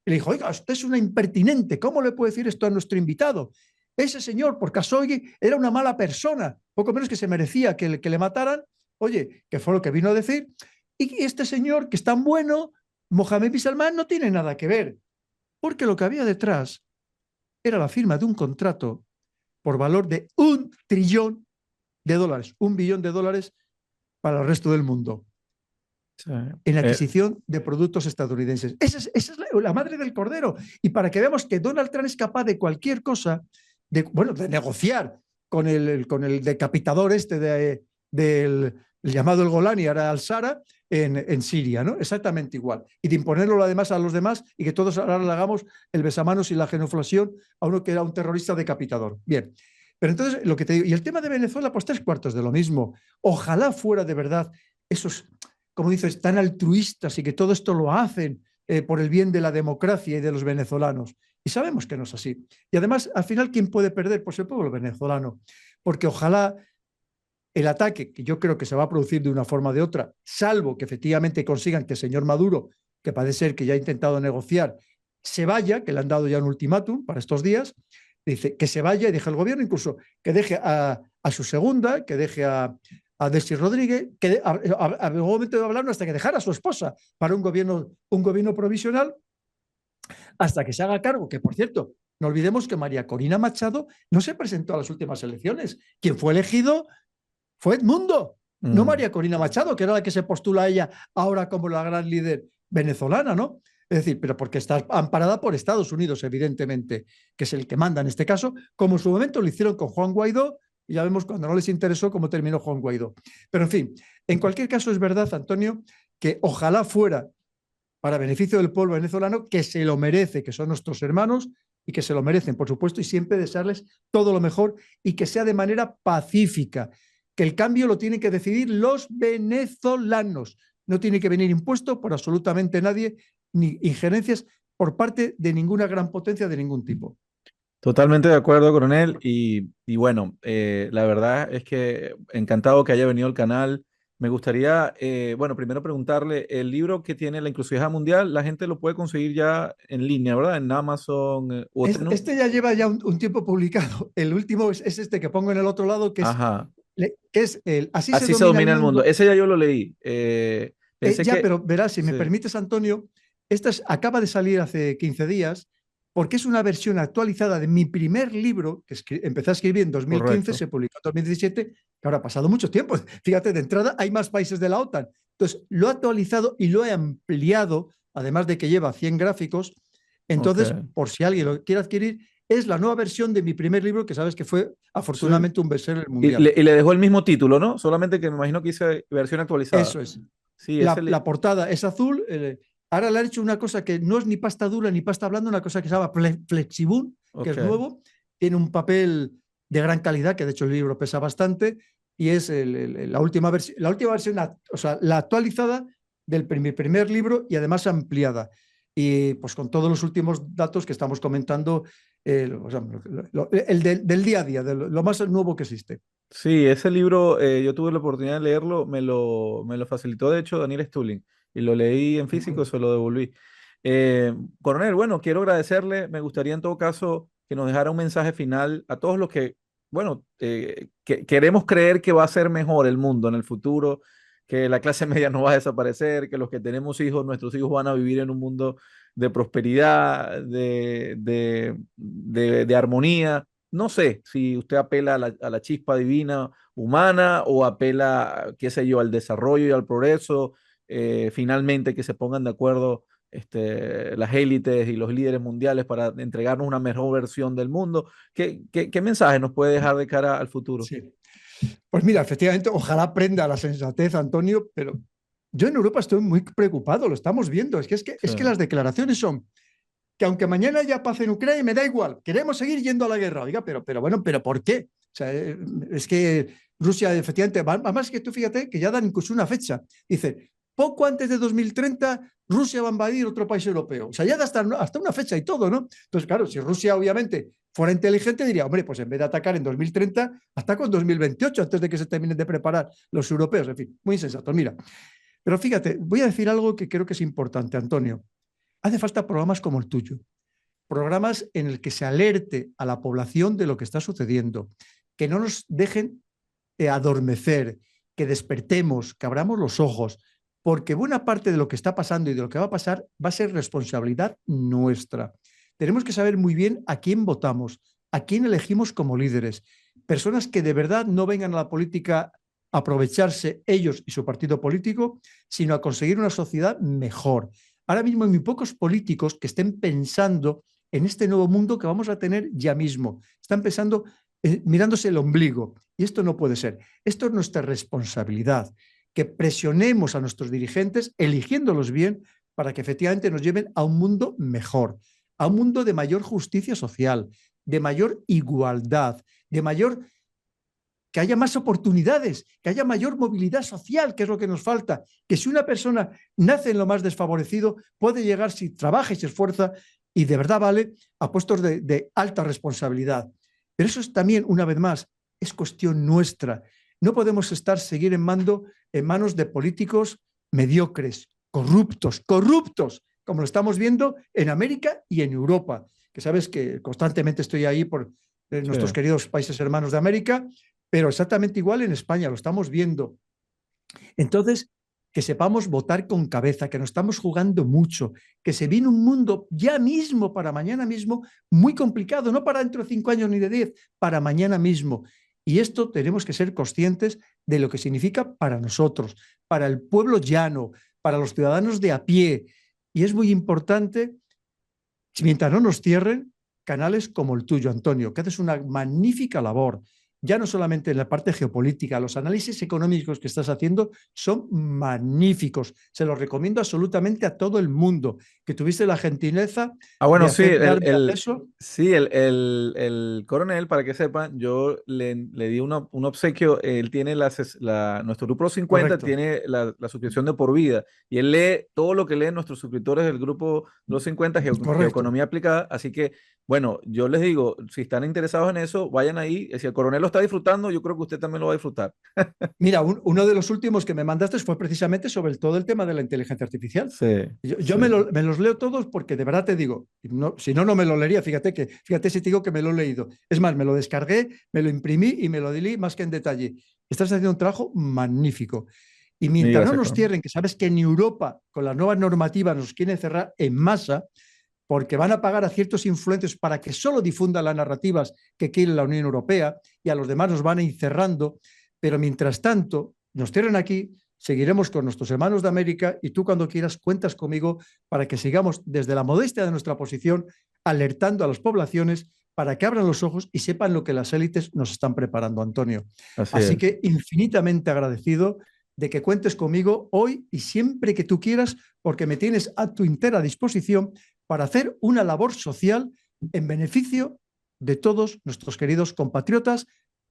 Y le dijo, oiga, usted es una impertinente, ¿cómo le puede decir esto a nuestro invitado? Ese señor, por Khashoggi, era una mala persona, poco menos que se merecía que le mataran. Oye, que fue lo que vino a decir. Y este señor, que es tan bueno, Mohammed bin Salman, no tiene nada que ver, porque lo que había detrás era la firma de un contrato por valor de $1 trillón, $1 billón para el resto del mundo, Sí. en la adquisición de productos estadounidenses. Esa es la madre del cordero. Y para que veamos que Donald Trump es capaz de cualquier cosa, de negociar con el decapitador del llamado el Golani, ahora al-Sara, en Siria, ¿no? Exactamente igual. Y de imponerlo además a los demás y que todos ahora le hagamos el besamanos y la genuflexión a uno que era un terrorista decapitador. Bien. Pero entonces, lo que te digo, y el tema de Venezuela, pues 3/4 de lo mismo. Ojalá fuera de verdad esos, como dices, tan altruistas y que todo esto lo hacen por el bien de la democracia y de los venezolanos. Y sabemos que no es así. Y además, al final, ¿quién puede perder? Pues el pueblo venezolano. Porque ojalá el ataque, que yo creo que se va a producir de una forma o de otra, salvo que efectivamente consigan que el señor Maduro, que parece ser que ya ha intentado negociar, se vaya, que le han dado ya un ultimátum para estos días, dice que se vaya y deje el gobierno, incluso que deje a su segunda, que deje a Delcy Rodríguez, que a momento de hablar hasta que dejara a su esposa para un gobierno provisional, hasta que se haga cargo, que por cierto, no olvidemos que María Corina Machado no se presentó a las últimas elecciones. Quien fue elegido fue Edmundo, no María Corina Machado, que era la que se postula a ella ahora como la gran líder venezolana, ¿no? Es decir, pero porque está amparada por Estados Unidos, evidentemente, que es el que manda en este caso, como en su momento lo hicieron con Juan Guaidó, y ya vemos cuando no les interesó cómo terminó Juan Guaidó. Pero en fin, en cualquier caso es verdad, Antonio, que ojalá fuera para beneficio del pueblo venezolano, que se lo merece, que son nuestros hermanos y que se lo merecen, por supuesto, y siempre desearles todo lo mejor y que sea de manera pacífica, que el cambio lo tienen que decidir los venezolanos, no tiene que venir impuesto por absolutamente nadie, ni injerencias por parte de ninguna gran potencia de ningún tipo. Totalmente de acuerdo, coronel. Y bueno, la verdad es que encantado que haya venido al canal. Me gustaría, bueno, primero preguntarle, el libro que tiene La Inclusividad Mundial, la gente lo puede conseguir ya en línea, ¿verdad? En Amazon o Temu. Este ya lleva ya un tiempo publicado. El último es este que pongo en el otro lado, Ajá. que es el Así se Así se domina el domina el mundo. mundo. Ese ya yo lo leí. Pensé Ya, que... pero verás, si me Sí, permites, Antonio, acaba de salir hace 15 días porque es una versión actualizada de mi primer libro, que empecé a escribir en 2015, correcto. se publicó en 2017, que ahora ha pasado mucho tiempo. Fíjate, de entrada hay más países de la OTAN. Entonces, lo he actualizado y lo he ampliado, además de que lleva 100 gráficos. Ok. Entonces, por si alguien lo quiere adquirir, es la nueva versión de mi primer libro, que sabes que fue Sí. afortunadamente un bestseller Y mundial. y le dejó el mismo título, ¿no? Solamente que me imagino que hice versión actualizada. Eso es. Sí, La portada es azul. Ahora le han hecho una cosa que no es ni pasta dura ni pasta blanda, una cosa que se llama Flexibook, que ok. es nuevo. Tiene un papel de gran calidad, que de hecho el libro pesa bastante, y es la última versión, o sea, la actualizada mi primer libro y además ampliada. Y pues con todos los últimos datos que estamos comentando, o sea, el del día a día, de lo más nuevo que existe. Sí, ese libro yo tuve la oportunidad de leerlo, me lo facilitó de hecho Daniel Stulin y lo leí en físico, se lo devolví. Coronel, bueno, quiero agradecerle, me gustaría en todo caso que nos dejara un mensaje final a todos los que, bueno, que queremos creer que va a ser mejor el mundo en el futuro, que la clase media no va a desaparecer, que los que tenemos hijos, nuestros hijos van a vivir en un mundo de prosperidad, de armonía. No sé si usted apela a la chispa divina humana o apela, qué sé yo, al desarrollo y al progreso, finalmente que se pongan de acuerdo las élites y los líderes mundiales para entregarnos una mejor versión del mundo. ¿Qué mensaje nos puede dejar de cara al futuro? Sí. Pues mira, efectivamente, ojalá aprenda la sensatez, Antonio, pero yo en Europa estoy muy preocupado, lo estamos viendo. Es que las declaraciones son que aunque mañana haya paz en Ucrania, me da igual, queremos seguir yendo a la guerra. Oiga, pero bueno, ¿pero por qué? O sea, es que Rusia, efectivamente, además que tú fíjate que ya dan incluso una fecha. Dice, poco antes de 2030, Rusia va a invadir otro país europeo. O sea, ya da hasta una fecha y todo, ¿no? Entonces, claro, si Rusia obviamente fuera inteligente, diría, hombre, pues en vez de atacar en 2030, ataca en 2028, antes de que se terminen de preparar los europeos. En fin, muy insensato. Mira, pero fíjate, voy a decir algo que creo que es importante, Antonio. Hace falta programas como el tuyo, programas en el que se alerte a la población de lo que está sucediendo, que no nos dejen adormecer, que despertemos, que abramos los ojos, porque buena parte de lo que está pasando y de lo que va a pasar va a ser responsabilidad nuestra. Tenemos que saber muy bien a quién votamos, a quién elegimos como líderes, personas que de verdad no vengan a la política a aprovecharse ellos y su partido político, sino a conseguir una sociedad mejor. Ahora mismo hay muy pocos políticos que estén pensando en este nuevo mundo que vamos a tener ya mismo. Están pensando, mirándose el ombligo. Y esto no puede ser. Esto es nuestra responsabilidad, que presionemos a nuestros dirigentes, eligiéndolos bien, para que efectivamente nos lleven a un mundo mejor, a un mundo de mayor justicia social, de mayor igualdad, de mayor que haya más oportunidades, que haya mayor movilidad social, que es lo que nos falta, que si una persona nace en lo más desfavorecido, puede llegar si trabaja y se esfuerza y de verdad vale a puestos de alta responsabilidad. Pero eso es también, una vez más, es cuestión nuestra. No podemos seguir en manos de políticos mediocres, corruptos, como lo estamos viendo en América y en Europa, que sabes que constantemente estoy ahí por nuestros queridos países hermanos de América, pero exactamente igual en España, lo estamos viendo. Entonces, que sepamos votar con cabeza, que nos estamos jugando mucho, que se viene un mundo ya mismo, para mañana mismo, muy complicado, no para dentro de 5 años ni de 10, para mañana mismo. Y esto tenemos que ser conscientes de lo que significa para nosotros, para el pueblo llano, para los ciudadanos de a pie. Y es muy importante, mientras no nos cierren, canales como el tuyo, Antonio, que haces una magnífica labor. Ya no solamente en la parte geopolítica, los análisis económicos que estás haciendo son magníficos. Se los recomiendo absolutamente a todo el mundo. Que tuviste la gentileza de Bueno, sí, darme acceso. sí, el coronel, para que sepan, yo le di un obsequio. Él tiene nuestro grupo Los 50 Correcto, tiene la suscripción de por vida y él lee todo lo que leen nuestros suscriptores del grupo Los 50 correcto. Geoeconomía Aplicada. Así que, bueno, yo les digo, si están interesados en eso, vayan ahí. Si el coronel lo está disfrutando, yo creo que usted también lo va a disfrutar. Mira, uno de los últimos que me mandaste fue precisamente sobre todo el tema de la inteligencia artificial. Sí, Yo sí, me los leo todos porque de verdad te digo, no, si no, no me lo leería. Fíjate si te digo que me lo he leído. Es más, me lo descargué, me lo imprimí y me lo di más que en detalle. Estás haciendo un trabajo magnífico. Y mil mientras no gracias, nos coronel. cierren, que sabes que en Europa, con la nueva normativa, nos quieren cerrar en masa, porque van a pagar a ciertos influencers para que solo difundan las narrativas que quiere la Unión Europea y a los demás nos van a ir cerrando. Pero mientras tanto, nos cierren aquí, seguiremos con nuestros hermanos de América y tú cuando quieras cuentas conmigo para que sigamos desde la modestia de nuestra posición alertando a las poblaciones para que abran los ojos y sepan lo que las élites nos están preparando, Antonio. Así Así es. que infinitamente agradecido de que cuentes conmigo hoy y siempre que tú quieras, porque me tienes a tu entera disposición para hacer una labor social en beneficio de todos nuestros queridos compatriotas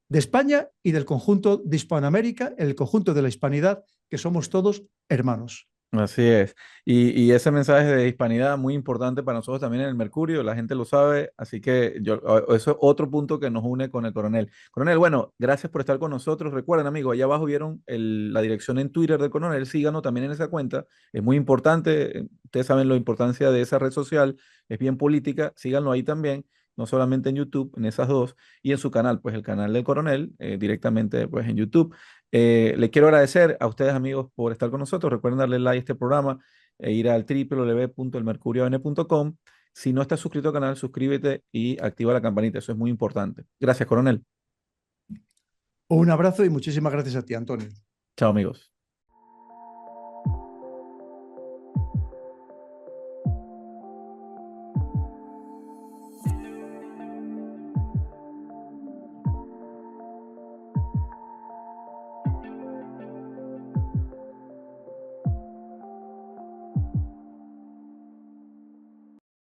de España y del conjunto de Hispanoamérica, el conjunto de la hispanidad, que somos todos hermanos. Así es. Y ese mensaje de hispanidad muy importante para nosotros también en el Mercurio, la gente lo sabe, así que eso es otro punto que nos une con el coronel. Coronel, bueno, gracias por estar con nosotros. Recuerden, amigos, allá abajo vieron la dirección en Twitter del coronel, síganos también en esa cuenta, es muy importante, ustedes saben la importancia de esa red social, es bien política, síganlo ahí también. no solamente en YouTube, en esas dos, y en su canal, pues el canal del Coronel, directamente pues en YouTube. Le quiero agradecer a ustedes, amigos, por estar con nosotros. Recuerden darle like a este programa e ir al www.elmercurioN.com. Si no estás suscrito al canal, suscríbete y activa la campanita. Eso es muy importante. Gracias, Coronel. Un abrazo y muchísimas gracias a ti, Antonio. Chao, amigos.